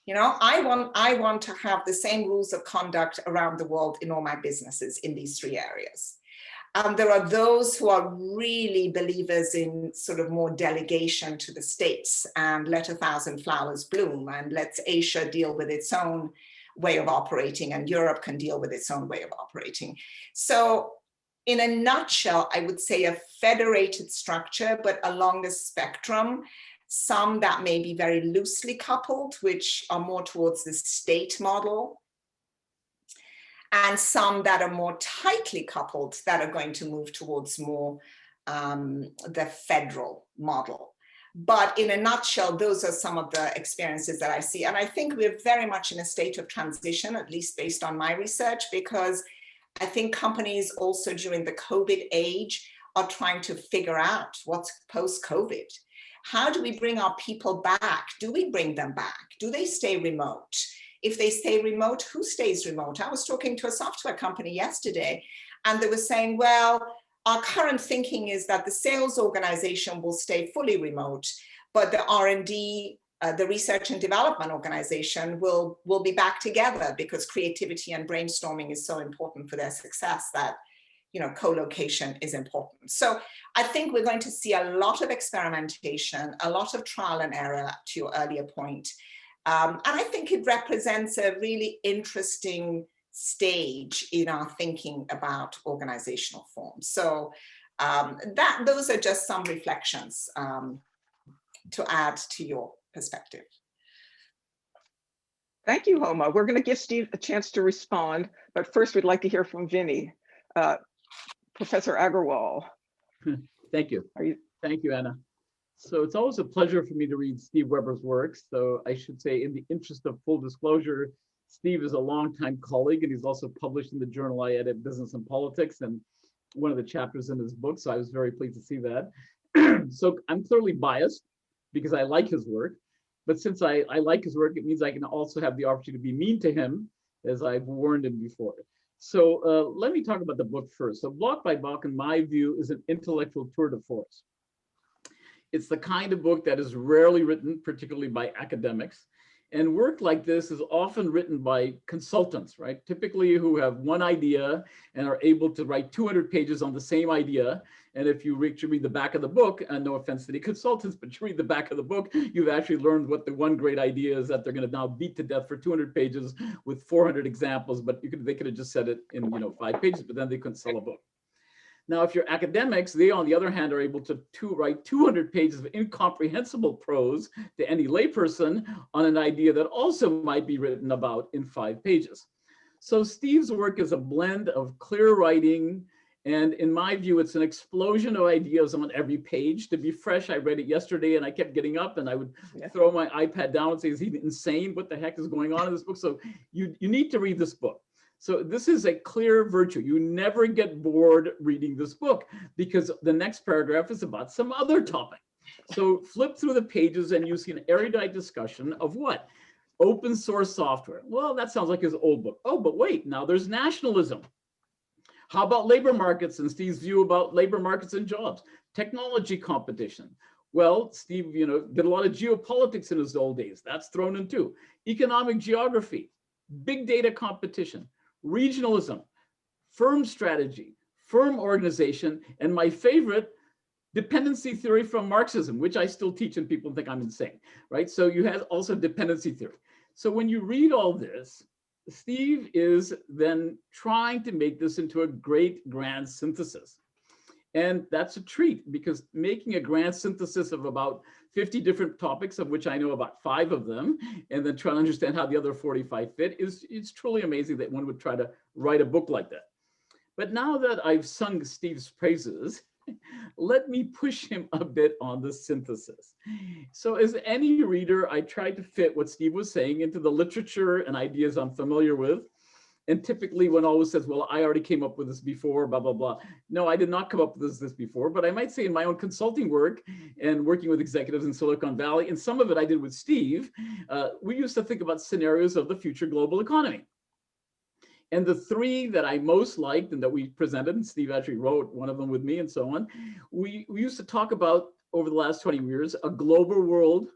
Speaker 3: You know, I want to have the same rules of conduct around the world in all my businesses in these three areas. There are those who are really believers in sort of more delegation to the states and let 1,000 flowers bloom and let Asia deal with its own way of operating and Europe can deal with its own way of operating. So in a nutshell, I would say a federated structure, but along the spectrum, some that may be very loosely coupled, which are more towards the state model, and some that are more tightly coupled that are going to move towards more the federal model. But in a nutshell, those are some of the experiences that I see. And I think we're very much in a state of transition, at least based on my research, because I think companies also during the COVID age are trying to figure out what's post-COVID. How do we bring our people back? Do we bring them back? Do they stay remote? If they stay remote, who stays remote? I was talking to a software company yesterday, and they were saying, well, our current thinking is that the sales organization will stay fully remote, but the R&D, the research and development organization will be back together because creativity and brainstorming is so important for their success that, you know, co-location is important. So I think we're going to see a lot of experimentation, a lot of trial and error, to your earlier point. And I think it represents a really interesting stage in our thinking about organizational forms. So those are just some reflections to add to your perspective.
Speaker 2: Thank you, Homa. We're going to give Steve a chance to respond, but first we'd like to hear from Vinnie. Professor Aggarwal.
Speaker 5: Thank you. Thank you, Anna. So it's always a pleasure for me to read Steve Weber's works. So I should say, in the interest of full disclosure, Steve is a longtime colleague, and he's also published in the journal I edit, Business and Politics, and one of the chapters in his book. So I was very pleased to see that. So I'm clearly biased because I like his work. But since I like his work, it means I can also have the opportunity to be mean to him, as I've warned him before. So let me talk about the book first. So Bloc by Bloc, in my view, is an intellectual tour de force. It's the kind of book that is rarely written, particularly by academics. And work like this is often written by consultants, right? Typically who have one idea and are able to write 200 pages on the same idea. And if you read the back of the book, and no offense to the consultants, but you read the back of the book, you've actually learned what the one great idea is that they're going to now beat to death for 200 pages with 400 examples, but they could have just said it in 5 pages, but then they couldn't sell a book. Now, if you're academics, they, on the other hand, are able to write 200 pages of incomprehensible prose to any layperson on an idea that also might be written about in 5 pages. So Steve's work is a blend of clear writing, and in my view, it's an explosion of ideas on every page. To be fresh, I read it yesterday, and I kept getting up, and I would throw my iPad down and say, is he insane? What the heck is going on in this book? So you need to read this book. So this is a clear virtue. You never get bored reading this book because the next paragraph is about some other topic. So flip through the pages and you see an erudite discussion of what? Open source software. Well, that sounds like his old book. Oh, but wait, now there's nationalism. How about labor markets and Steve's view about labor markets and jobs? Technology competition. Well, Steve, did a lot of geopolitics in his old days. That's thrown in too. Economic geography, big data competition, regionalism, firm strategy, firm organization, and my favorite, dependency theory from Marxism, which I still teach and people think I'm insane, right? So you have also dependency theory. So when you read all this, Steve is then trying to make this into a great grand synthesis. And that's a treat because making a grand synthesis of about 50 different topics, of which I know about 5 of them, and then trying to understand how the other 45 fit it's truly amazing that one would try to write a book like that. But now that I've sung Steve's praises, let me push him a bit on the synthesis. So as any reader, I tried to fit what Steve was saying into the literature and ideas I'm familiar with. And typically one always says, well, I already came up with this before, blah, blah, blah. No, I did not come up with this before, but I might say in my own consulting work and working with executives in Silicon Valley, and some of it I did with Steve, we used to think about scenarios of the future global economy. And the three that I most liked and that we presented, and Steve actually wrote one of them with me and so on, we used to talk about over the last 20 years, a global world,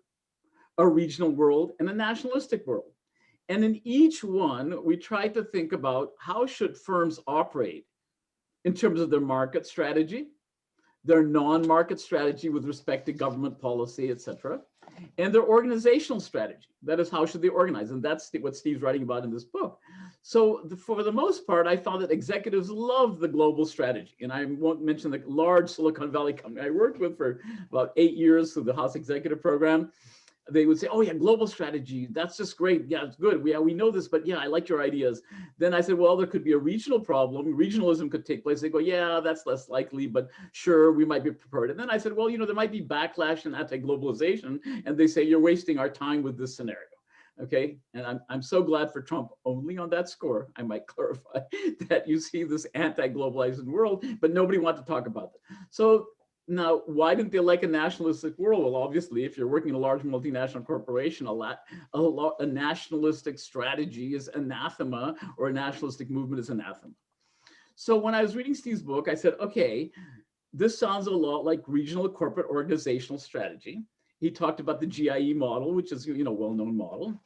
Speaker 5: a regional world, and a nationalistic world. And in each one, we tried to think about how should firms operate in terms of their market strategy, their non-market strategy with respect to government policy, et cetera, and their organizational strategy. That is, how should they organize? And that's what Steve's writing about in this book. So for the most part, I found that executives love the global strategy. And I won't mention the large Silicon Valley company I worked with for about 8 years through the Haas Executive Program. They would say, oh yeah, global strategy, that's just great. Yeah, it's good. We know this, but yeah, I like your ideas. Then I said, well, there could be a regional problem. Regionalism could take place. They go, yeah, that's less likely, but sure, we might be prepared. And then I said, well, you know, there might be backlash and anti-globalization. And they say, you're wasting our time with this scenario. Okay, and I'm so glad for Trump only on that score. I might clarify that you see this anti-globalizing world, but nobody wants to talk about it. So now, why didn't they like a nationalistic world? Well, obviously, if you're working in a large multinational corporation, a nationalistic strategy is anathema, or a nationalistic movement is anathema. So when I was reading Steve's book, I said, okay, this sounds a lot like regional corporate organizational strategy. He talked about the GIE model, which is, you know, well-known model.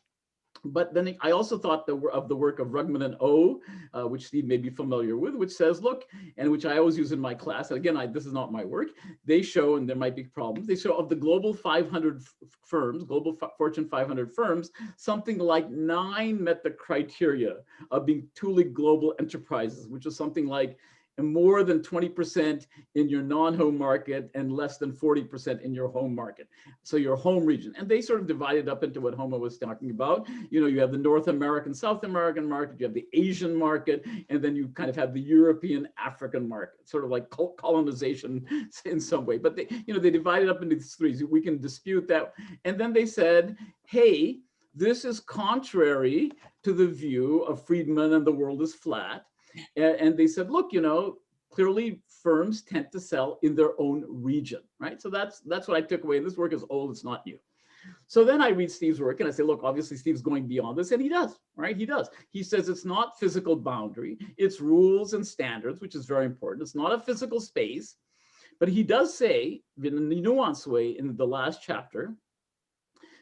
Speaker 5: But then I also thought of the work of Rugman and O, which Steve may be familiar with, which says, look, and which I always use in my class, and again, this is not my work, they show, and there might be problems, they show of the global 500 firms, global Fortune 500 firms, something like 9 met the criteria of being truly global enterprises, which is something like more than 20% in your non-home market and less than 40% in your home market. So your home region. And they sort of divided up into what Homa was talking about. You know, you have the North American, South American market, you have the Asian market, and then you kind of have the European, African market, sort of like colonization in some way. But they, you know, they divided up into these three. We can dispute that. And then they said, hey, this is contrary to the view of Friedman and the world is flat. And they said, look, you know, clearly firms tend to sell in their own region, right? So that's what I took away. This work is old, it's not new. So then I read Steve's work and I say, look, obviously Steve's going beyond this, and he does, right? He does. He says it's not physical boundary, it's rules and standards, which is very important. It's not a physical space, but he does say in a nuanced way in the last chapter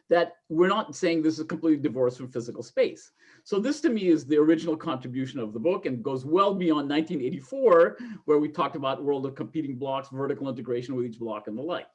Speaker 5: that we're not saying this is completely divorced from physical space. So this to me is the original contribution of the book and goes well beyond 1984, where we talked about world of competing blocks, vertical integration with each block and the like.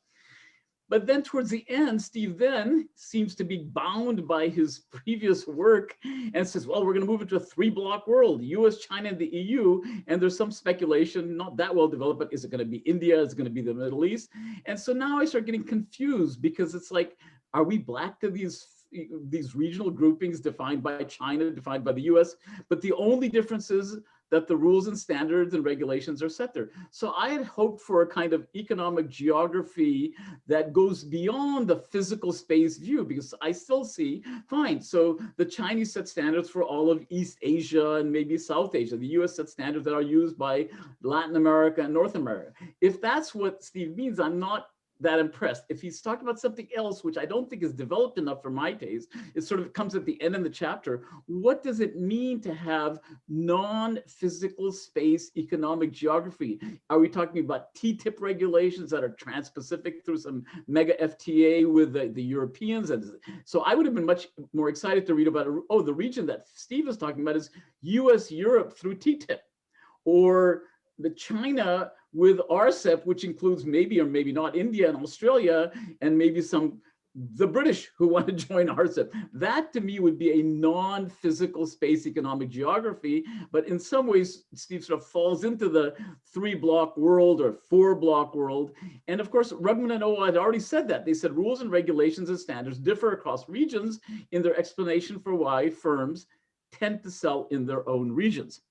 Speaker 5: But then towards the end, Steve then seems to be bound by his previous work and says, well, we're going to move into a 3-block world, US, China, and the EU. And there's some speculation, not that well developed, but is it going to be India? Is it going to be the Middle East? And so now I start getting confused because it's like, are we black to these regional groupings defined by China, defined by the US? But the only difference is that the rules and standards and regulations are set there. So I had hoped for a kind of economic geography that goes beyond the physical space view, because I still see, fine, so the Chinese set standards for all of East Asia and maybe South Asia. The US set standards that are used by Latin America and North America. If that's what Steve means, I'm not that impressed. If he's talking about something else, which I don't think is developed enough for my taste, it sort of comes at the end of the chapter. What does it mean to have non-physical space economic geography? Are we talking about TTIP regulations that are trans-Pacific through some mega FTA with the Europeans? And so I would have been much more excited to read about, oh, the region that Steve is talking about is US-Europe through TTIP, or the China with RCEP, which includes maybe or maybe not India and Australia, and maybe the British who want to join RCEP. That to me would be a non-physical space economic geography, but in some ways, Steve sort of falls into the 3-block world or 4-block world. And of course, Rugman and O had already said that. They said rules and regulations and standards differ across regions in their explanation for why firms tend to sell in their own regions.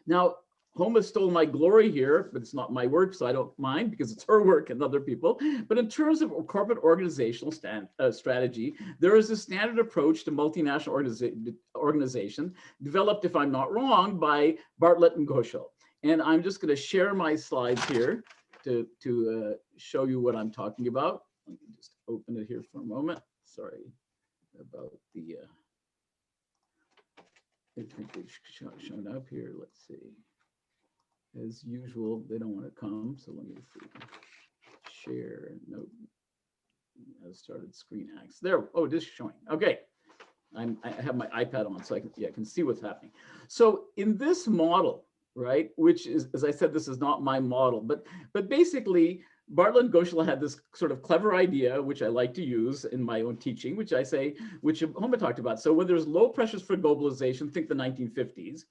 Speaker 5: Now, Homa stole my glory here, but it's not my work, so I don't mind because it's her work and other people. But in terms of corporate organizational strategy, there is a standard approach to multinational organization developed, if I'm not wrong, by Bartlett and Ghoshal. And I'm just going to share my slides here to show you what I'm talking about. Let me just open it here for a moment. Sorry about the... I think they've shown up here. Let's see. As usual, they don't want to come, so let me see. Share, nope. I started screen access. There, oh, it is showing. Okay. I have my iPad on, so I can see what's happening. So in this model, right, which is, as I said, this is not my model, but basically, Bartlett and Ghoshal had this sort of clever idea, which I like to use in my own teaching, which Homa talked about. So when there's low pressures for globalization, think the 1950s,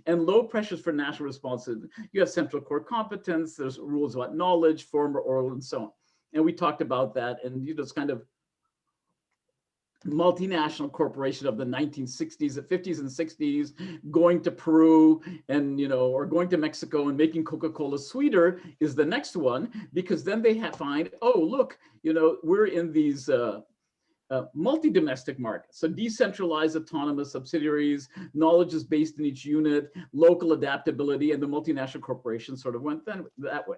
Speaker 5: and low pressures for national responsiveness, you have central core competence, there's rules about knowledge, former, oral, and so on. And we talked about that, and it's kind of multinational corporation of the 1960s, the 50s and 60s, going to Peru and, or going to Mexico and making Coca-Cola sweeter is the next one, because then they find, oh, look, we're in these multi-domestic markets. So decentralized autonomous subsidiaries, knowledge is based in each unit, local adaptability, and the multinational corporations sort of went that way.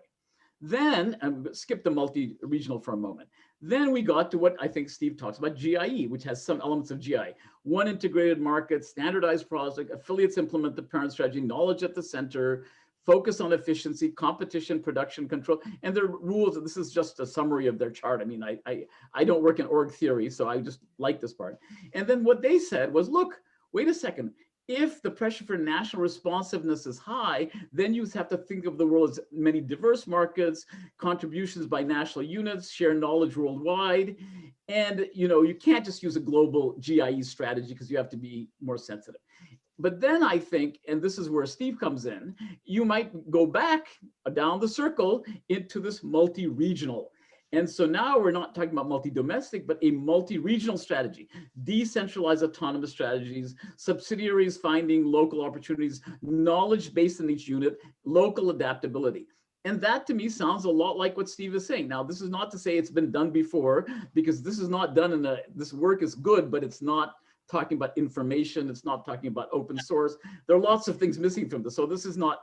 Speaker 5: Then, skip the multi-regional for a moment. Then we got to what I think Steve talks about, GIE, which has some elements of GI. One integrated market, standardized project, affiliates implement the parent strategy, knowledge at the center, focus on efficiency, competition, production control, and their rules. This is just a summary of their chart. I mean, I don't work in org theory, so I just like this part. And then what they said was, look, wait a second. If the pressure for national responsiveness is high, then you have to think of the world as many diverse markets, contributions by national units, share knowledge worldwide. And you can't just use a global GIE strategy because you have to be more sensitive. But then I think, and this is where Steve comes in, you might go back down the circle into this multi-regional. And so now we're not talking about multi-domestic, but a multi-regional strategy, decentralized autonomous strategies, subsidiaries finding local opportunities, knowledge based in each unit, local adaptability. And that to me sounds a lot like what Steve is saying. Now, this is not to say it's been done before, because this is not done this work is good, but it's not talking about information. It's not talking about open source. There are lots of things missing from this. So this is not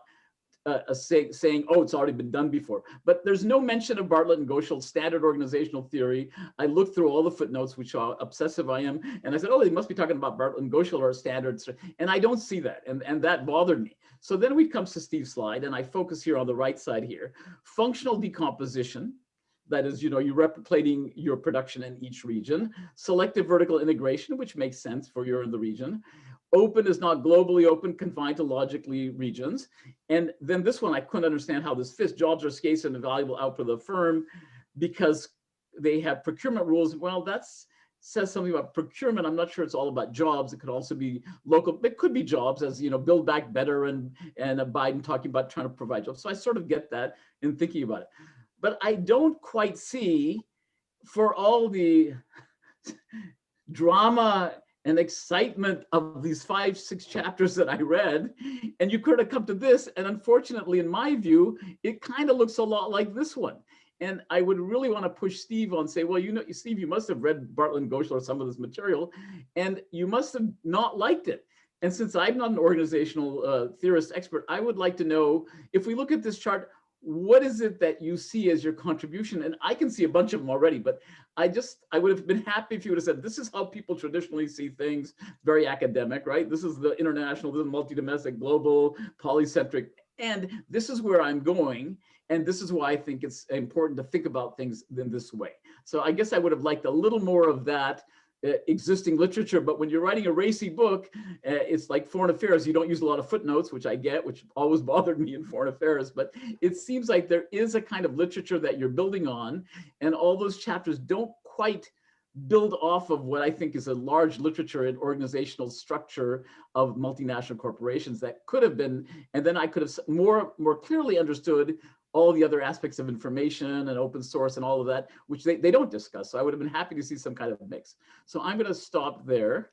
Speaker 5: saying, oh, it's already been done before. But there's no mention of Bartlett and Goshal's standard organizational theory. I looked through all the footnotes, which how obsessive I am. And I said, oh, they must be talking about Bartlett and Goshal or standards. And I don't see that. And that bothered me. So then we come to Steve's slide, and I focus here on the right side here. Functional decomposition. That is, you're replicating your production in each region. Selective vertical integration, which makes sense for you're in the region. Open is not globally open, confined to logically regions. And then this one, I couldn't understand how this fits. Jobs are scarce and valuable output of the firm because they have procurement rules. Well, that says something about procurement. I'm not sure it's all about jobs. It could also be local. It could be jobs, as Build Back Better and Biden talking about trying to provide jobs. So I sort of get that in thinking about it. But I don't quite see, for all the drama and excitement of these 5-6 chapters that I read, and you could have come to this, and unfortunately, in my view, it kind of looks a lot like this one. And I would really want to push Steve on, say, well, Steve, you must have read Bartlett and Goshal or some of this material, and you must have not liked it. And since I'm not an organizational theorist expert, I would like to know, if we look at this chart, what is it that you see as your contribution? And I can see a bunch of them already, but I would have been happy if you would have said, this is how people traditionally see things, very academic, right? This is the international, this is multi-domestic, global, polycentric, and this is where I'm going. And this is why I think it's important to think about things in this way. So I guess I would have liked a little more of that existing literature, but when you're writing a racy book, it's like foreign affairs. You don't use a lot of footnotes, which I get, which always bothered me in foreign affairs, but it seems like there is a kind of literature that you're building on, and all those chapters don't quite build off of what I think is a large literature and organizational structure of multinational corporations that could have been, and then I could have more clearly understood all the other aspects of information and open source and all of that, which they don't discuss. So I would have been happy to see some kind of mix. So I'm going to stop there.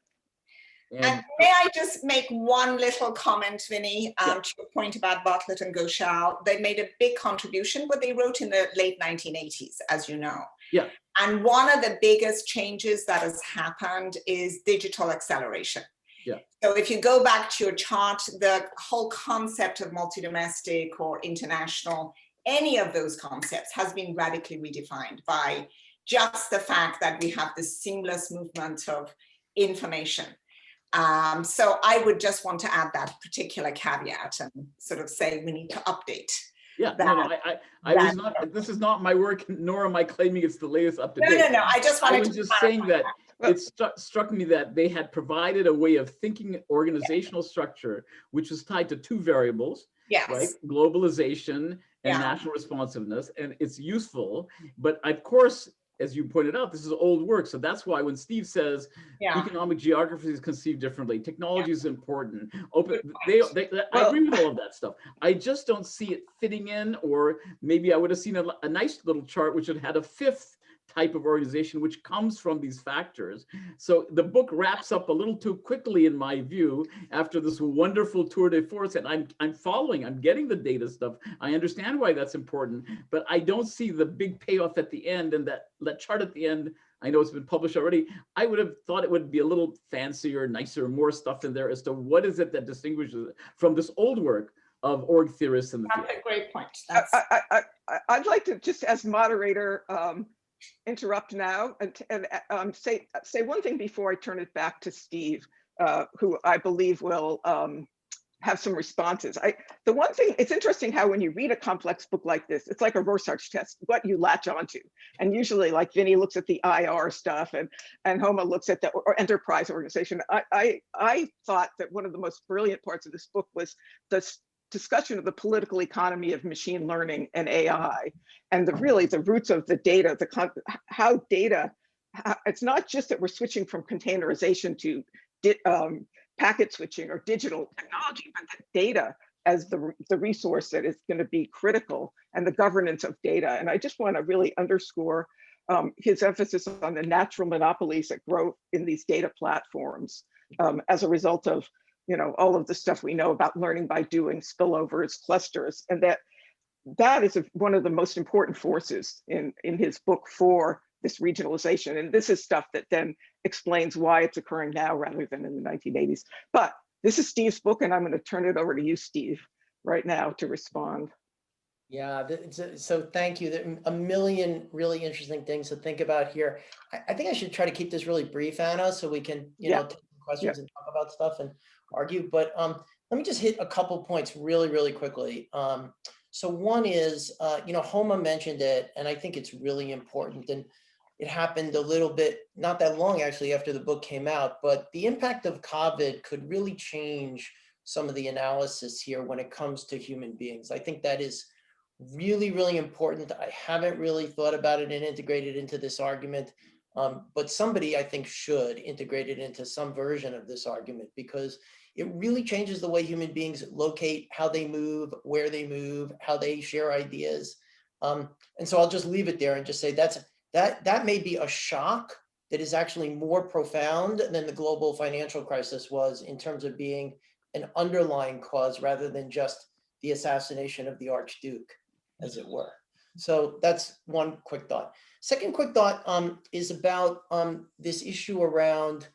Speaker 3: And may I just make one little comment, Vinnie, to your point about Bartlett and Goshal. They made a big contribution, but they wrote in the late 1980s, as you know.
Speaker 5: Yeah. And
Speaker 3: one of the biggest changes that has happened is digital acceleration.
Speaker 5: Yeah.
Speaker 3: So if you go back to your chart, the whole concept of multi-domestic or international, any of those concepts has been radically redefined by just the fact that we have this seamless movement of information. So I would just want to add that particular caveat and sort of say we need to update.
Speaker 5: Yeah,
Speaker 3: that,
Speaker 5: no, I was not, this is not my work, nor am I claiming it's the latest up to date.
Speaker 3: No, I just wanted
Speaker 5: I was just saying that it struck me that they had provided a way of thinking organizational structure, which is tied to two variables, right? Globalization and national responsiveness, and it's useful. But of course, as you pointed out, this is old work. So that's why when Steve says economic geography is conceived differently, technology is important. I agree with all of that stuff. I just don't see it fitting in, or maybe I would have seen a nice little chart which had a fifth type of organization which comes from these factors. So the book wraps up a little too quickly, in my view, after this wonderful tour de force. And I'm following, I'm getting the data stuff. I understand why that's important, but I don't see the big payoff at the end. And that chart at the end, I know it's been published already. I would have thought it would be a little fancier, nicer, more stuff in there as to what is it that distinguishes it from this old work of org theorists in the field.
Speaker 3: That's a great point.
Speaker 2: I'd like to, just as moderator, interrupt now and say one thing before I turn it back to Steve, who I believe will have some responses. The one thing, it's interesting how when you read a complex book like this, it's like a Rorschach test, what you latch onto. And usually, like Vinnie looks at the IR stuff and Homa looks at the enterprise organization. I thought that one of the most brilliant parts of this book was the discussion of the political economy of machine learning and AI, and really the roots of the data, how data, it's not just that we're switching from containerization to packet switching or digital technology, but the data as the resource that is going to be critical, and the governance of data. And I just want to really underscore his emphasis on the natural monopolies that grow in these data platforms as a result of all of the stuff we know about learning by doing, spillovers, clusters, and that is one of the most important forces in his book for this regionalization. And this is stuff that then explains why it's occurring now rather than in the 1980s. But this is Steve's book, and I'm going to turn it over to you, Steve, right now to respond.
Speaker 4: Yeah, so thank you. There are a million really interesting things to think about here. I think I should try to keep this really brief, Anna, so we can take questions and talk about stuff and argue. But let me just hit a couple points really quickly. So one is, Homa mentioned it, and I think it's really important. And it happened a little bit, not that long actually after the book came out, but the impact of COVID could really change some of the analysis here when it comes to human beings. I think that is really important. I haven't really thought about it and integrated into this argument, but somebody I think should integrate it into some version of this argument, because it really changes the way human beings locate, how they move, where they move, how they share ideas. And so I'll just leave it there and just say that may be a shock that is actually more profound than the global financial crisis was in terms of being an underlying cause rather than just the assassination of the Archduke, as it were. So that's one quick thought. Second quick thought is about this issue around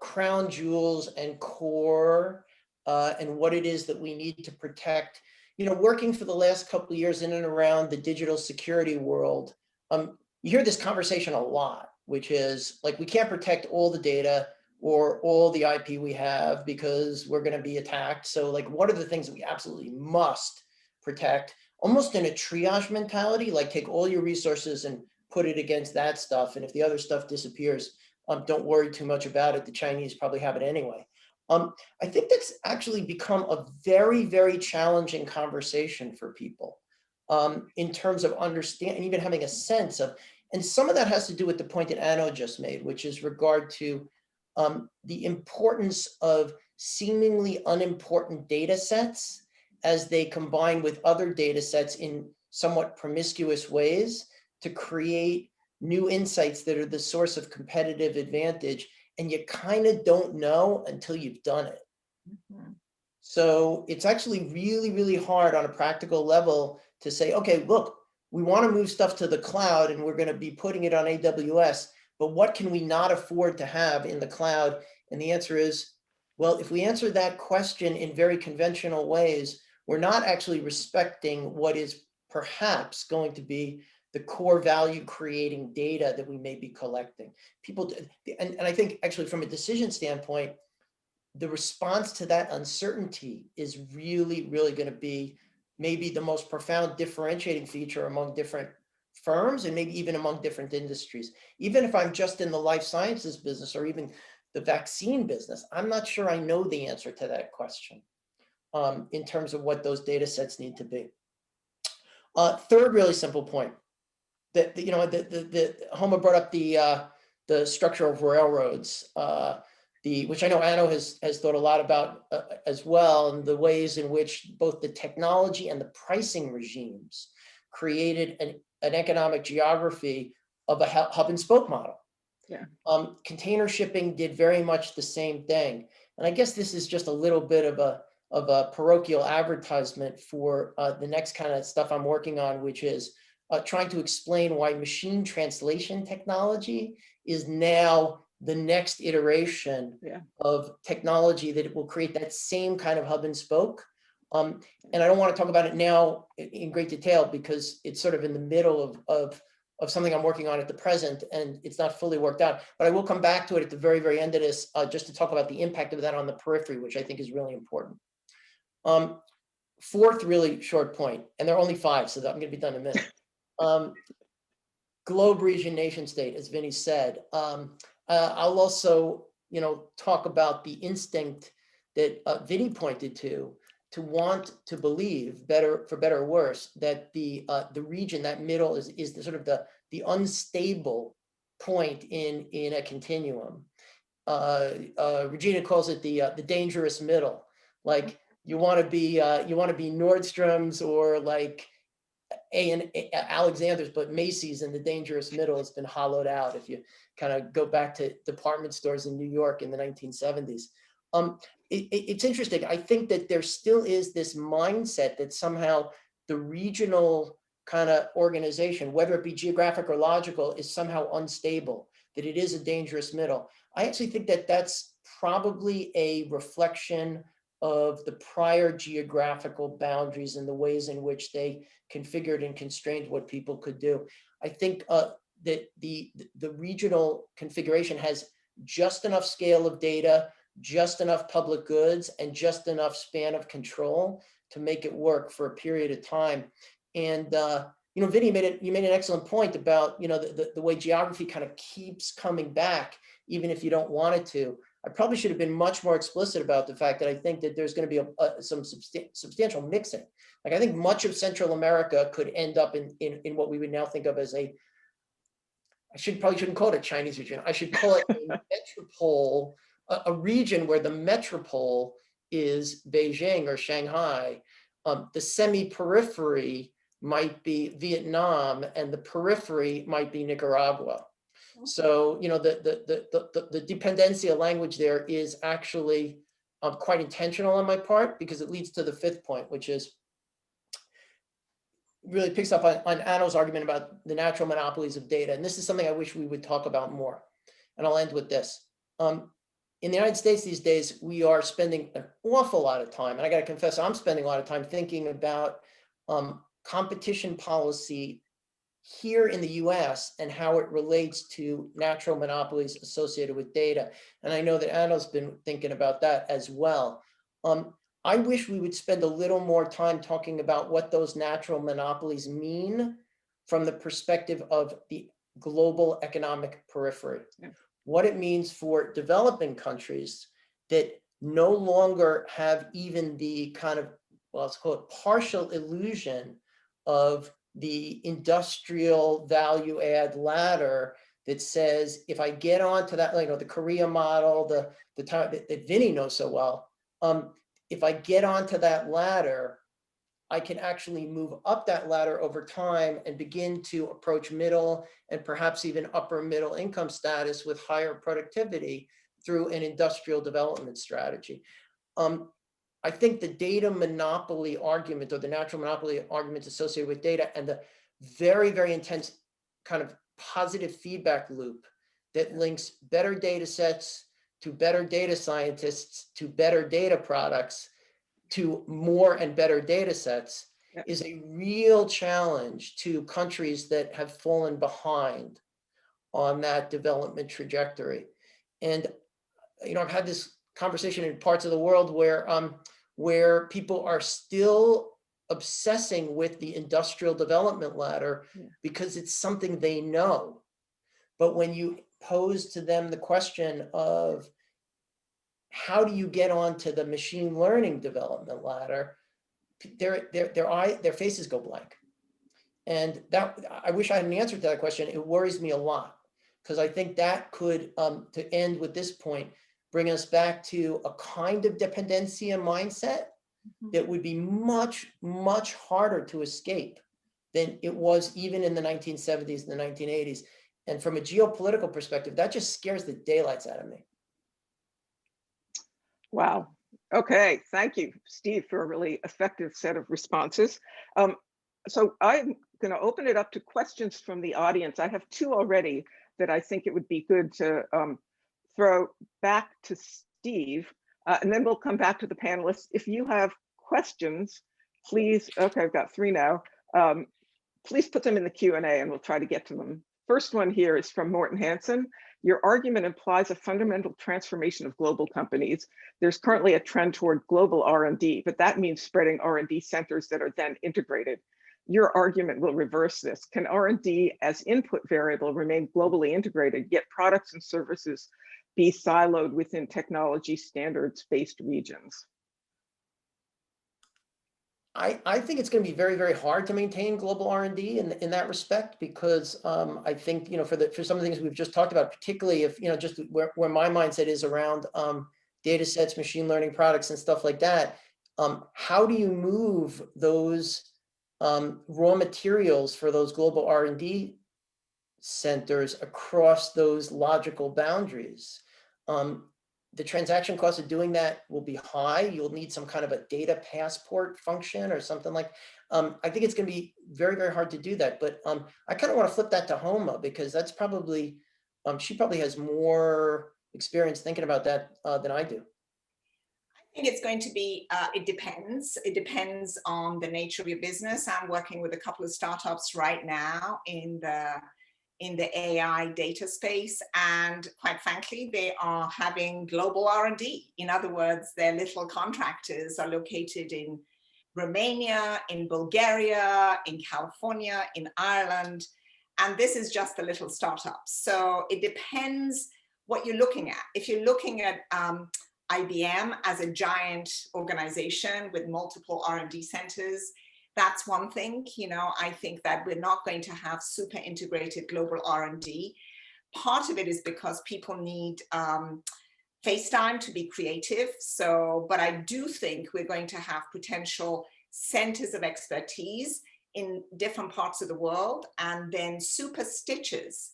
Speaker 4: crown jewels and core and what it is that we need to protect. Working for the last couple of years in and around the digital security world, you hear this conversation a lot, which is like, we can't protect all the data or all the IP we have because we're going to be attacked. So like, what are the things that we absolutely must protect? Almost in a triage mentality, like take all your resources and put it against that stuff. And if the other stuff disappears, don't worry too much about it. The Chinese probably have it anyway. I think that's actually become a very challenging conversation for people in terms of understanding, even having a sense of, and some of that has to do with the point that Anna just made, which is regard to the importance of seemingly unimportant data sets as they combine with other data sets in somewhat promiscuous ways to create new insights that are the source of competitive advantage, and you kind of don't know until you've done it. Mm-hmm. So it's actually really hard on a practical level to say, okay, look, we want to move stuff to the cloud and we're going to be putting it on AWS, but what can we not afford to have in the cloud? And the answer is, well, if we answer that question in very conventional ways, we're not actually respecting what is perhaps going to be the core value creating data that we may be collecting. People, and I think actually from a decision standpoint, the response to that uncertainty is really, really going to be maybe the most profound differentiating feature among different firms and maybe even among different industries. Even if I'm just in the life sciences business or even the vaccine business, I'm not sure I know the answer to that question in terms of what those data sets need to be. Third really simple point, that Homa brought up the structure of railroads, which I know Anna has thought a lot about as well, and the ways in which both the technology and the pricing regimes created an economic geography of a hub and spoke model.
Speaker 2: Yeah.
Speaker 4: Container shipping did very much the same thing. And I guess this is just a little bit of a parochial advertisement for the next kind of stuff I'm working on, which is trying to explain why machine translation technology is now the next iteration of technology that it will create that same kind of hub and spoke. And I don't want to talk about it now in great detail because it's sort of in the middle of something I'm working on at the present, and it's not fully worked out. But I will come back to it at the very, very end of this, just to talk about the impact of that on the periphery, which I think is really important. Fourth really short point, and there are only 5, so I'm going to be done in a minute. Globe, region, nation state, as Vinnie said. I'll also, talk about the instinct that Vinnie pointed to want to believe, for better or worse, that the region, that middle, is the sort of the unstable point in a continuum. Regina calls it the dangerous middle. Like you want to be Nordstrom's or like Alexander's, but Macy's in the dangerous middle has been hollowed out. If you kind of go back to department stores in New York in the 1970s. It's interesting. I think that there still is this mindset that somehow the regional kind of organization, whether it be geographic or logical, is somehow unstable, that it is a dangerous middle. I actually think that that's probably a reflection of the prior geographical boundaries and the ways in which they configured and constrained what people could do. I think that the regional configuration has just enough scale of data, just enough public goods, and just enough span of control to make it work for a period of time. And Vinnie, you made an excellent point about the way geography kind of keeps coming back, even if you don't want it to. I probably should have been much more explicit about the fact that I think that there's going to be some substantial mixing. Like I think much of Central America could end up in what we would now think of as probably shouldn't call it a Chinese region. I should call it a metropole, a region where the metropole is Beijing or Shanghai. The semi-periphery might be Vietnam, and the periphery might be Nicaragua. So, the dependencia language there is actually quite intentional on my part, because it leads to the 5th point, which is really picks up on Anna's argument about the natural monopolies of data. And this is something I wish we would talk about more. And I'll end with this. In the United States these days, we are spending an awful lot of time, and I got to confess, I'm spending a lot of time thinking about competition policy here in the US and how it relates to natural monopolies associated with data. And I know that Anna's been thinking about that as well. I wish we would spend a little more time talking about what those natural monopolies mean from the perspective of the global economic periphery. Yeah. What it means for developing countries that no longer have even the kind of, well, let's call it partial illusion of the industrial value add ladder that says, if I get onto that, the Korea model, the time that Vinnie knows so well, if I get onto that ladder, I can actually move up that ladder over time and begin to approach middle and perhaps even upper middle income status with higher productivity through an industrial development strategy. I think the data monopoly argument, or the natural monopoly arguments associated with data, and the very, very intense kind of positive feedback loop that links better data sets to better data scientists to better data products to more and better data sets is a real challenge to countries that have fallen behind on that development trajectory. And I've had this conversation in parts of the world where people are still obsessing with the industrial development ladder because it's something they know. But when you pose to them the question of how do you get onto the machine learning development ladder, their faces go blank. And that, I wish I had an answer to that question. It worries me a lot, because I think that could, to end with this point, bring us back to a kind of dependencia mindset that would be much, much harder to escape than it was even in the 1970s and the 1980s. And from a geopolitical perspective, that just scares the daylights out of me.
Speaker 2: Wow. Okay. Thank you, Steve, for a really effective set of responses. So I'm going to open it up to questions from the audience. I have two already that I think it would be good to throw back to Steve, and then we'll come back to the panelists. If you have questions, please, okay, I've got three now. Please put them in the Q&A and we'll try to get to them. First one here is from Morten Hansen. Your argument implies a fundamental transformation of global companies. There's currently a trend toward global R&D, but that means spreading R&D centers that are then integrated. Your argument will reverse this. Can R&D as input variable remain globally integrated, yet products and services be siloed within technology standards-based regions?
Speaker 4: I think it's going to be very, very hard to maintain global R&D in that respect, because I think, for some of the things we've just talked about, particularly if, just where my mindset is around data sets, machine learning products and stuff like that, how do you move those raw materials for those global R&D centers across those logical boundaries? The transaction cost of doing that will be high. You'll need some kind of a data passport function or something like. I think it's going to be very, very hard to do that. But I kind of want to flip that to Homa, because that's probably, she probably has more experience thinking about that than I do.
Speaker 3: I think it's going to be, it depends. It depends on the nature of your business. I'm working with a couple of startups right now in the AI data space, and quite frankly, they are having global R&D. In other words, their little contractors are located in Romania, in Bulgaria, in California, in Ireland, and this is just a little startup. So it depends what you're looking at. If you're looking at IBM as a giant organization with multiple R&D centers, that's one thing. I think that we're not going to have super integrated global R&D. Part of it is because people need face time to be creative. But I do think we're going to have potential centers of expertise in different parts of the world, and then super stitches,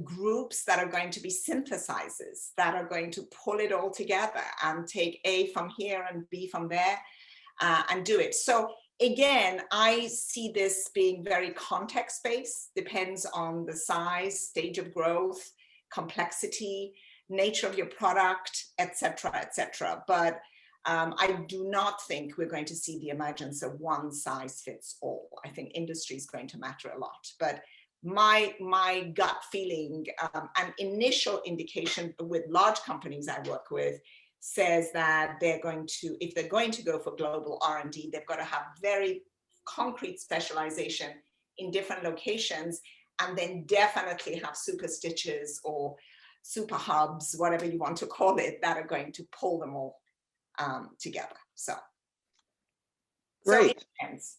Speaker 3: groups that are going to be synthesizers, that are going to pull it all together and take A from here and B from there. And do it. So again, I see this being very context-based, depends on the size, stage of growth, complexity, nature of your product, et cetera, But I do not think we're going to see the emergence of one size fits all. I think industry is going to matter a lot. But my gut feeling, an initial indication with large companies I work with, says that they're going to, if they're going to go for global R&D, they've got to have very concrete specialization in different locations, and then definitely have super stitches or super hubs, whatever you want to call it, that are going to pull them all together.
Speaker 2: Great.
Speaker 3: It depends.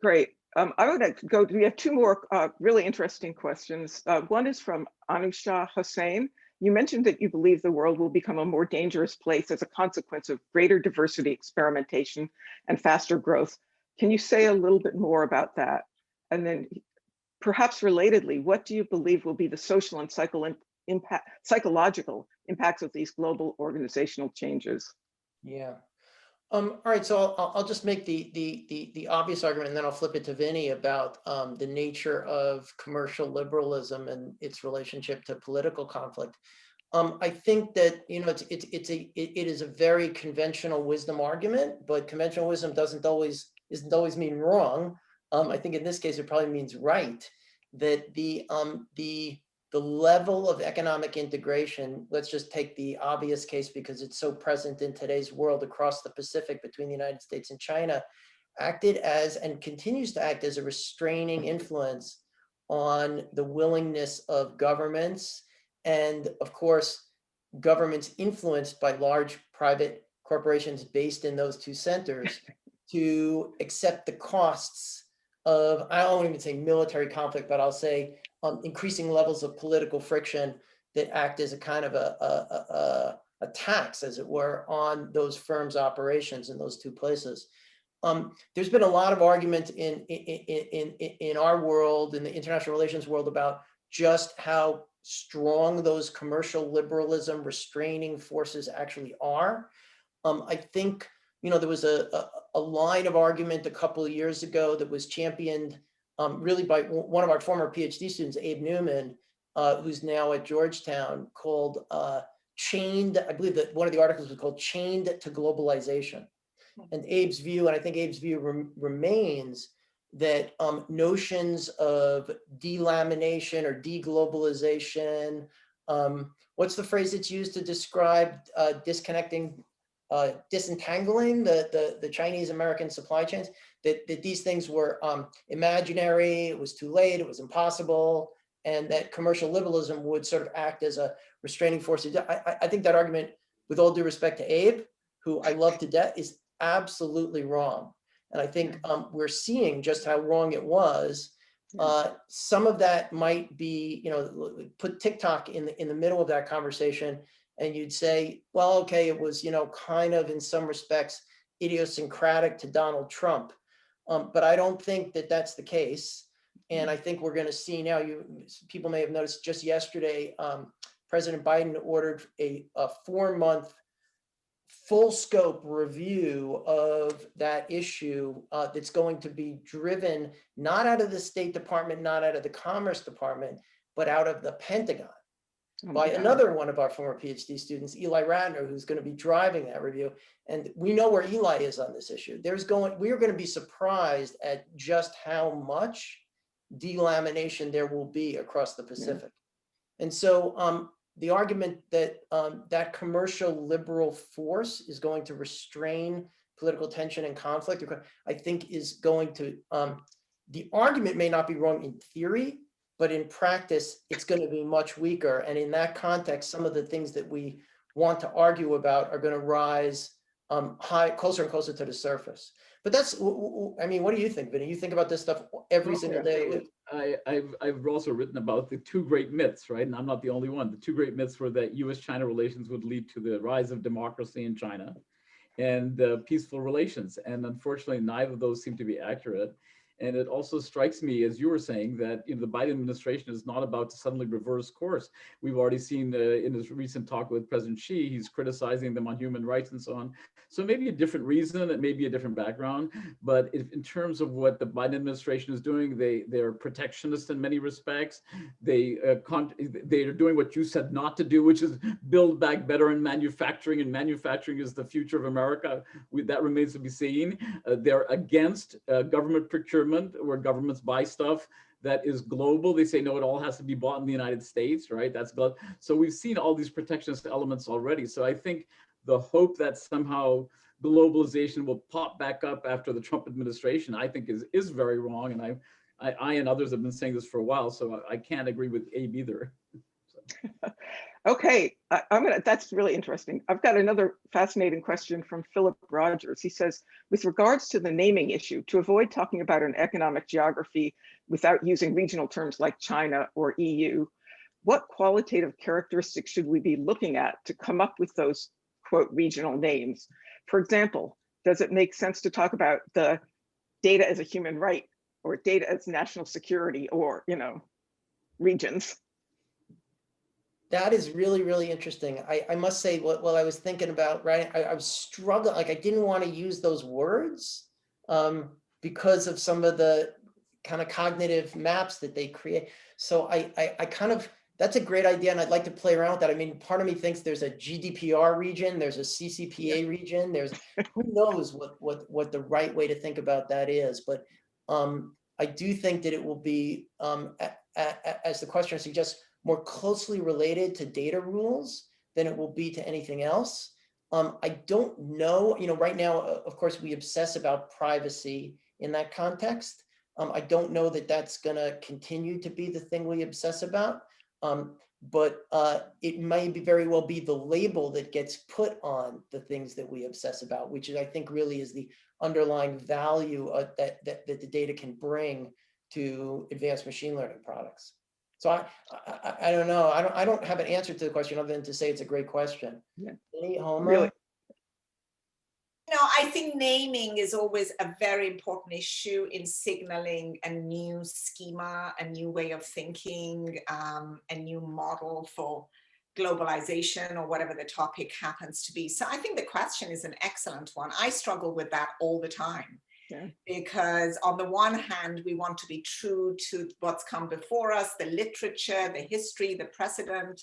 Speaker 2: Great. I want to go, we have two more really interesting questions. One is from Anusha Hussain. You mentioned that you believe the world will become a more dangerous place as a consequence of greater diversity, experimentation, and faster growth. Can you say a little bit more about that? And then perhaps relatedly, what do you believe will be the social and psychological impacts of these global organizational changes?
Speaker 4: Yeah. All right, so I'll just make the obvious argument, and then I'll flip it to Vinnie about the nature of commercial liberalism and its relationship to political conflict. I think that it is a very conventional wisdom argument, but conventional wisdom doesn't always mean wrong. I think in this case it probably means right. That the the level of economic integration, let's just take the obvious case because it's so present in today's world across the Pacific between the United States and China, acted as and continues to act as a restraining influence on the willingness of governments, and of course, governments influenced by large private corporations based in those two centers to accept the costs of, I don't even say military conflict, but I'll say increasing levels of political friction that act as a kind of a tax, as it were, on those firms' operations in those two places. There's been a lot of argument in our world, in the international relations world, about just how strong those commercial liberalism restraining forces actually are. I think, there was a line of argument a couple of years ago that was championed really by one of our former PhD students, Abe Newman, who's now at Georgetown, called Chained, I believe that one of the articles was called Chained to Globalization. And Abe's view, and I think Abe's view remains, that notions of delamination or deglobalization, what's the phrase that's used to describe disentangling the Chinese American supply chains, that these things were imaginary, it was too late, it was impossible, and that commercial liberalism would sort of act as a restraining force. I think that argument, with all due respect to Abe, who I love to death, is absolutely wrong. And I think we're seeing just how wrong it was. Some of that might be, put TikTok in the middle of that conversation, and you'd say, well, okay, it was, kind of in some respects idiosyncratic to Donald Trump. But I don't think that that's the case. And I think we're going to see now, people may have noticed just yesterday, President Biden ordered a 4-month full scope review of that issue that's going to be driven not out of the State Department, not out of the Commerce Department, but out of the Pentagon by another one of our former PhD students, Eli Ratner, who's going to be driving that review. And we know where Eli is on this issue. We are going to be surprised at just how much delamination there will be across the Pacific. And so the argument that that commercial liberal force is going to restrain political tension and conflict, I think is going to, the argument may not be wrong in theory, but in practice, it's going to be much weaker. And in that context, some of the things that we want to argue about are going to rise closer and closer to the surface. But that's, I mean, what do you think, Vinnie? You think about this stuff every single day.
Speaker 5: I've also written about the two great myths, right? And I'm not the only one. The two great myths were that US-China relations would lead to the rise of democracy in China and peaceful relations. And unfortunately, neither of those seem to be accurate. And it also strikes me, as you were saying, that the Biden administration is not about to suddenly reverse course. We've already seen in his recent talk with President Xi, he's criticizing them on human rights and so on. So maybe a different reason, it may be a different background, but in terms of what the Biden administration is doing, they're protectionist in many respects. They are doing what you said not to do, which is build back better in manufacturing, and manufacturing is the future of America. That remains to be seen. They're against government procurement, where governments buy stuff that is global. They say, no, it all has to be bought in the United States, right? That's global. So we've seen all these protectionist elements already. So I think the hope that somehow globalization will pop back up after the Trump administration, I think is very wrong. And I and others have been saying this for a while, so I can't agree with Abe either.
Speaker 2: Okay, that's really interesting. I've got another fascinating question from Philip Rogers. He says, with regards to the naming issue, to avoid talking about an economic geography without using regional terms like China or EU, what qualitative characteristics should we be looking at to come up with those, quote, regional names? For example, does it make sense to talk about the data as a human right, or data as national security, or, regions?
Speaker 4: That is really, really interesting. I must say, what I was thinking about, right, I was struggling, like I didn't want to use those words because of some of the kind of cognitive maps that they create. So I kind of, that's a great idea, and I'd like to play around with that. I mean, part of me thinks there's a GDPR region, there's a CCPA region, there's, who knows what the right way to think about that is. But I do think that it will be, as the question suggests, more closely related to data rules than it will be to anything else. I don't know, right now, of course, we obsess about privacy in that context. I don't know that that's going to continue to be the thing we obsess about, but it may very well be the label that gets put on the things that we obsess about, which is, I think, really is the underlying value that the data can bring to advanced machine learning products. So I don't know. I don't have an answer to the question other than to say it's a great question.
Speaker 2: Yeah.
Speaker 4: Any Homa?
Speaker 2: Really?
Speaker 3: I think naming is always a very important issue in signaling a new schema, a new way of thinking, a new model for globalization or whatever the topic happens to be. So I think the question is an excellent one. I struggle with that all the time. Yeah. Because on the one hand, we want to be true to what's come before us, the literature, the history, the precedent,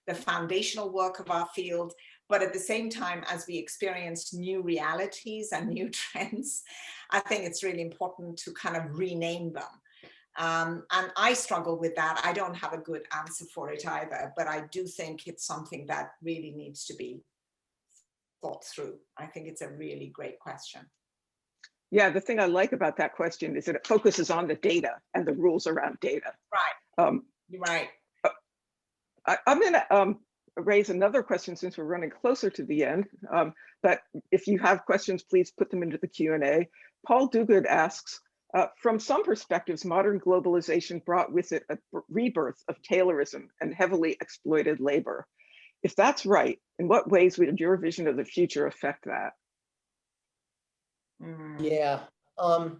Speaker 3: the foundational work of our field. But at the same time, as we experience new realities and new trends, I think it's really important to kind of rename them. And I struggle with that. I don't have a good answer for it either, but I do think it's something that really needs to be thought through. I think it's a really great question.
Speaker 2: Yeah, the thing I like about that question is that it focuses on the data and the rules around data.
Speaker 3: Right. Right.
Speaker 2: I'm going to raise another question since we're running closer to the end. But if you have questions, please put them into the Q&A. Paul Duguid asks, from some perspectives, modern globalization brought with it a rebirth of Taylorism and heavily exploited labor. If that's right, in what ways would your vision of the future affect that?
Speaker 4: Yeah. All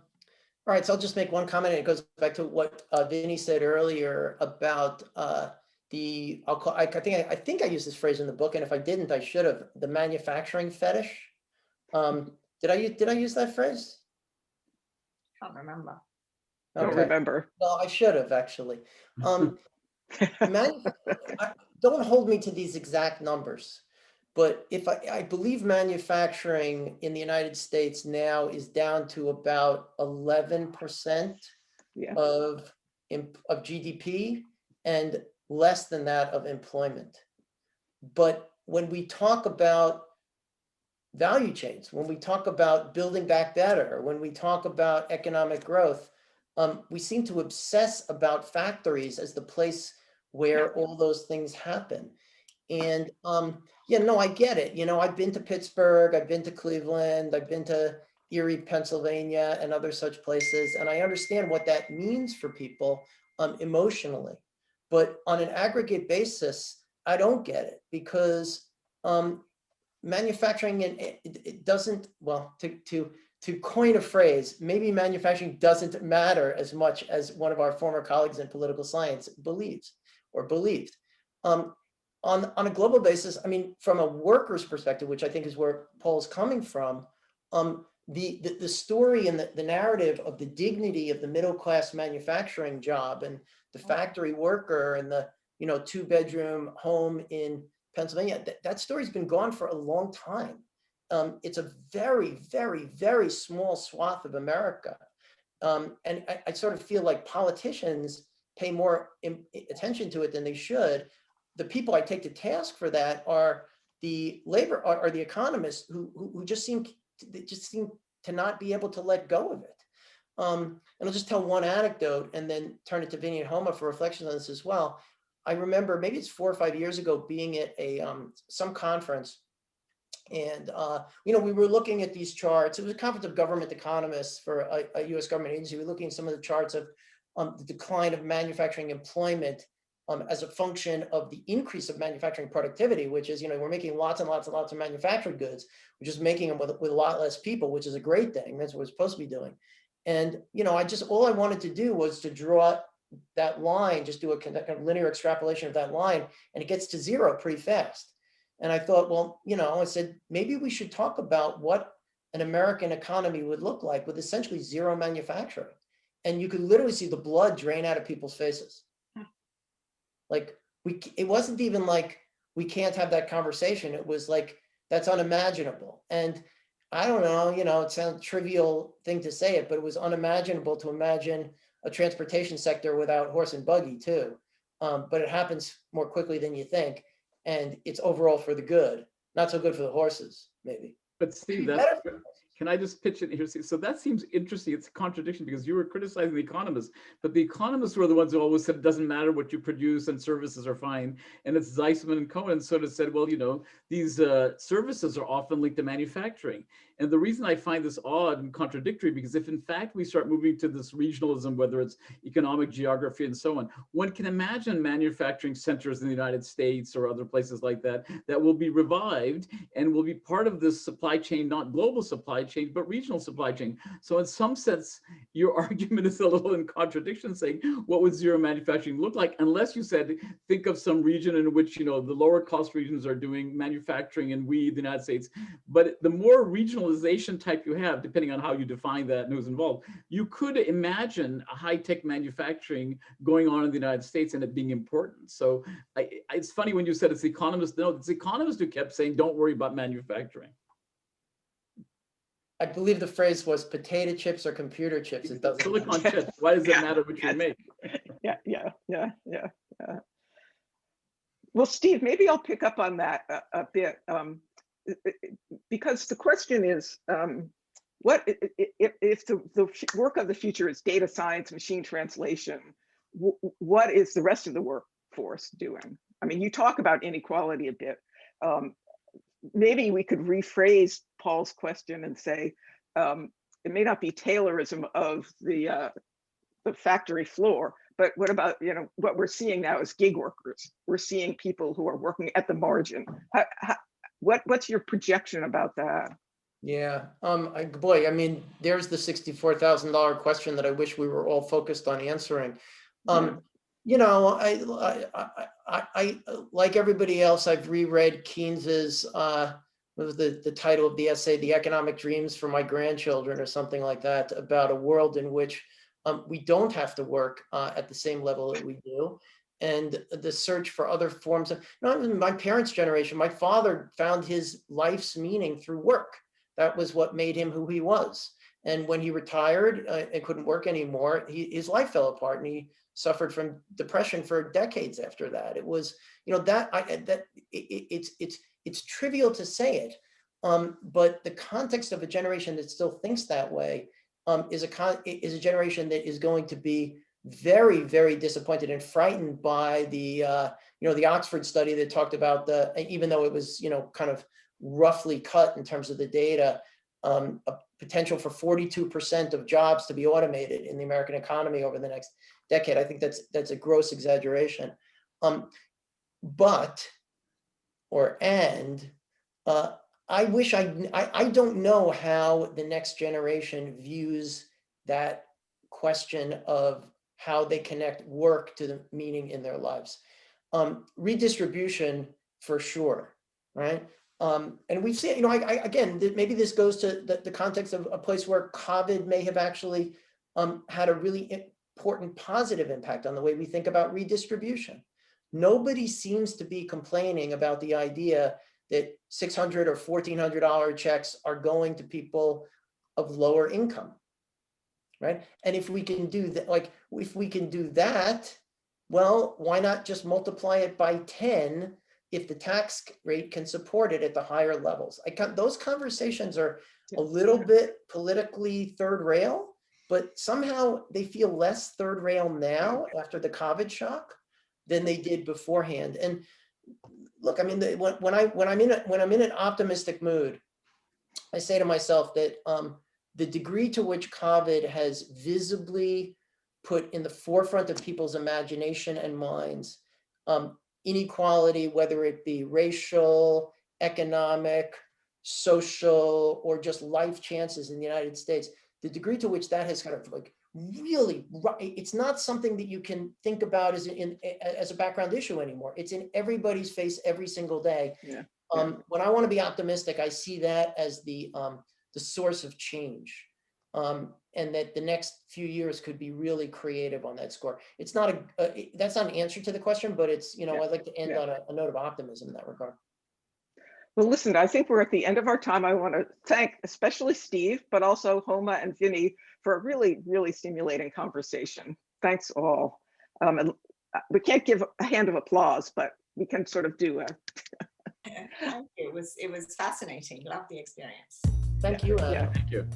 Speaker 4: right, so I'll just make one comment, and it goes back to what Vinnie said earlier about I think I used this phrase in the book, and if I didn't, I should have. The manufacturing fetish. Did I use that phrase?
Speaker 3: Can't remember.
Speaker 2: Okay. Don't remember.
Speaker 4: Well, I should have actually. Don't hold me to these exact numbers. But if I believe manufacturing in the United States now is down to about 11% of GDP and less than that of employment. But when we talk about value chains, when we talk about building back better, when we talk about economic growth, we seem to obsess about factories as the place where all those things happen. And I get it. I've been to Pittsburgh, I've been to Cleveland, I've been to Erie, Pennsylvania, and other such places. And I understand what that means for people emotionally. But on an aggregate basis, I don't get it, because manufacturing, it doesn't, well, to coin a phrase, maybe manufacturing doesn't matter as much as one of our former colleagues in political science believes or believed. On a global basis, I mean, from a worker's perspective, which I think is where Paul's coming from, the story and the narrative of the dignity of the middle-class manufacturing job and the factory worker and the 2-bedroom home in Pennsylvania, that story's been gone for a long time. It's a very, very, very small swath of America. And I sort of feel like politicians pay more attention to it than they should. The people I take to task for that are the the economists who just seem to not be able to let go of it. And I'll just tell one anecdote and then turn it to Vinnie and Homa for reflections on this as well. I remember maybe it's 4 or 5 years ago being at some conference, and we were looking at these charts. It was a conference of government economists for a U.S. government agency. We were looking at some of the charts of the decline of manufacturing employment as a function of the increase of manufacturing productivity, which is, we're making lots and lots and lots of manufactured goods. We're just making them with a lot less people, which is a great thing. That's what we're supposed to be doing. And, all I wanted to do was to draw that line, just do a kind of linear extrapolation of that line, and it gets to zero pretty fast. And I thought, well, I said, maybe we should talk about what an American economy would look like with essentially zero manufacturing. And you could literally see the blood drain out of people's faces. Like it wasn't even like we can't have that conversation. It was like, that's unimaginable. And I don't know, it sounds a trivial thing to say it, but it was unimaginable to imagine a transportation sector without horse and buggy too. but it happens more quickly than you think. And it's overall for the good, not so good for the horses, maybe.
Speaker 5: But Steve, that's, can I just pitch it here? So that seems interesting. It's a contradiction because you were criticizing the economists, but the economists were the ones who always said it doesn't matter what you produce and services are fine. And it's Zeisman and Cohen sort of said, well, you know, these services are often linked to manufacturing. And the reason I find this odd and contradictory, because if in fact we start moving to this regionalism, whether it's economic geography and so on, one can imagine manufacturing centers in the United States or other places like that, that will be revived and will be part of this supply chain, not global supply chain, but regional supply chain. So in some sense, your argument is a little in contradiction, saying, what would zero manufacturing look like? Unless you said, think of some region in which, you know, the lower cost regions are doing manufacturing and we, the United States. But the more regionalization type you have, depending on how you define that and who's involved, you could imagine a high-tech manufacturing going on in the United States and it being important. So it's funny when you said it's the economists. No, it's the economists who kept saying, don't worry about manufacturing.
Speaker 4: I believe the phrase was potato chips or computer chips. It doesn't
Speaker 5: silicon chips. Why does it matter what you make?
Speaker 2: Yeah. Well, Steve, maybe I'll pick up on that a bit, because the question is, what if the work of the future is data science, machine translation? What is the rest of the workforce doing? I mean, you talk about inequality a bit. Maybe we could rephrase Paul's question and say, it may not be Taylorism of the factory floor, but what about, you know, what we're seeing now is gig workers. We're seeing people who are working at the margin. What's your projection about that?
Speaker 4: Yeah, boy, I mean, there's the $64,000 question that I wish we were all focused on answering. You know, I like everybody else, I've reread Keynes's, what was the title of the essay, The Economic Dreams for My Grandchildren, or something like that, about a world in which we don't have to work at the same level that we do. And the search for other forms of, not even my parents' generation, my father found his life's meaning through work. That was what made him who he was. And when he retired and couldn't work anymore, his life fell apart and he suffered from depression for decades after that. It was, you know, it's trivial to say it, but the context of a generation that still thinks that way is a generation that is going to be very, very disappointed and frightened by the, you know, the Oxford study that talked about even though it was, you know, kind of roughly cut in terms of the data, a potential for 42% of jobs to be automated in the American economy over the next decade. I think that's a gross exaggeration. I wish I don't know how the next generation views that question of how they connect work to the meaning in their lives. Redistribution for sure, right? And we've seen, you know, again, maybe this goes to the context of a place where COVID may have actually had a really important positive impact on the way we think about redistribution. Nobody seems to be complaining about the idea that $600 or $1,400 checks are going to people of lower income, right? And if we can do that, like if we can do that, well, why not just multiply it by 10 if the tax rate can support it at the higher levels? Those conversations are a little bit politically third rail, but somehow they feel less third rail now after the COVID shock than they did beforehand. And look, I mean, when I'm in an optimistic mood, I say to myself that the degree to which COVID has visibly put in the forefront of people's imagination and minds inequality, whether it be racial, economic, social, or just life chances in the United States, the degree to which that has kind of like really, it's not something that you can think about as a background issue anymore. It's in everybody's face every single day. When I want to be optimistic, I see that as the source of change, and that the next few years could be really creative on that score. It's not that's not an answer to the question, but it's, you know, I'd like to end on a note of optimism in that regard.
Speaker 2: Well, listen, I think we're at the end of our time. I want to thank especially Steve, but also Homa and Vinnie for a really, really stimulating conversation. Thanks all. And we can't give a hand of applause, but we can sort of do a.
Speaker 3: Thank you. It was fascinating. Love the experience.
Speaker 4: Thank you, Anna.
Speaker 5: Thank you.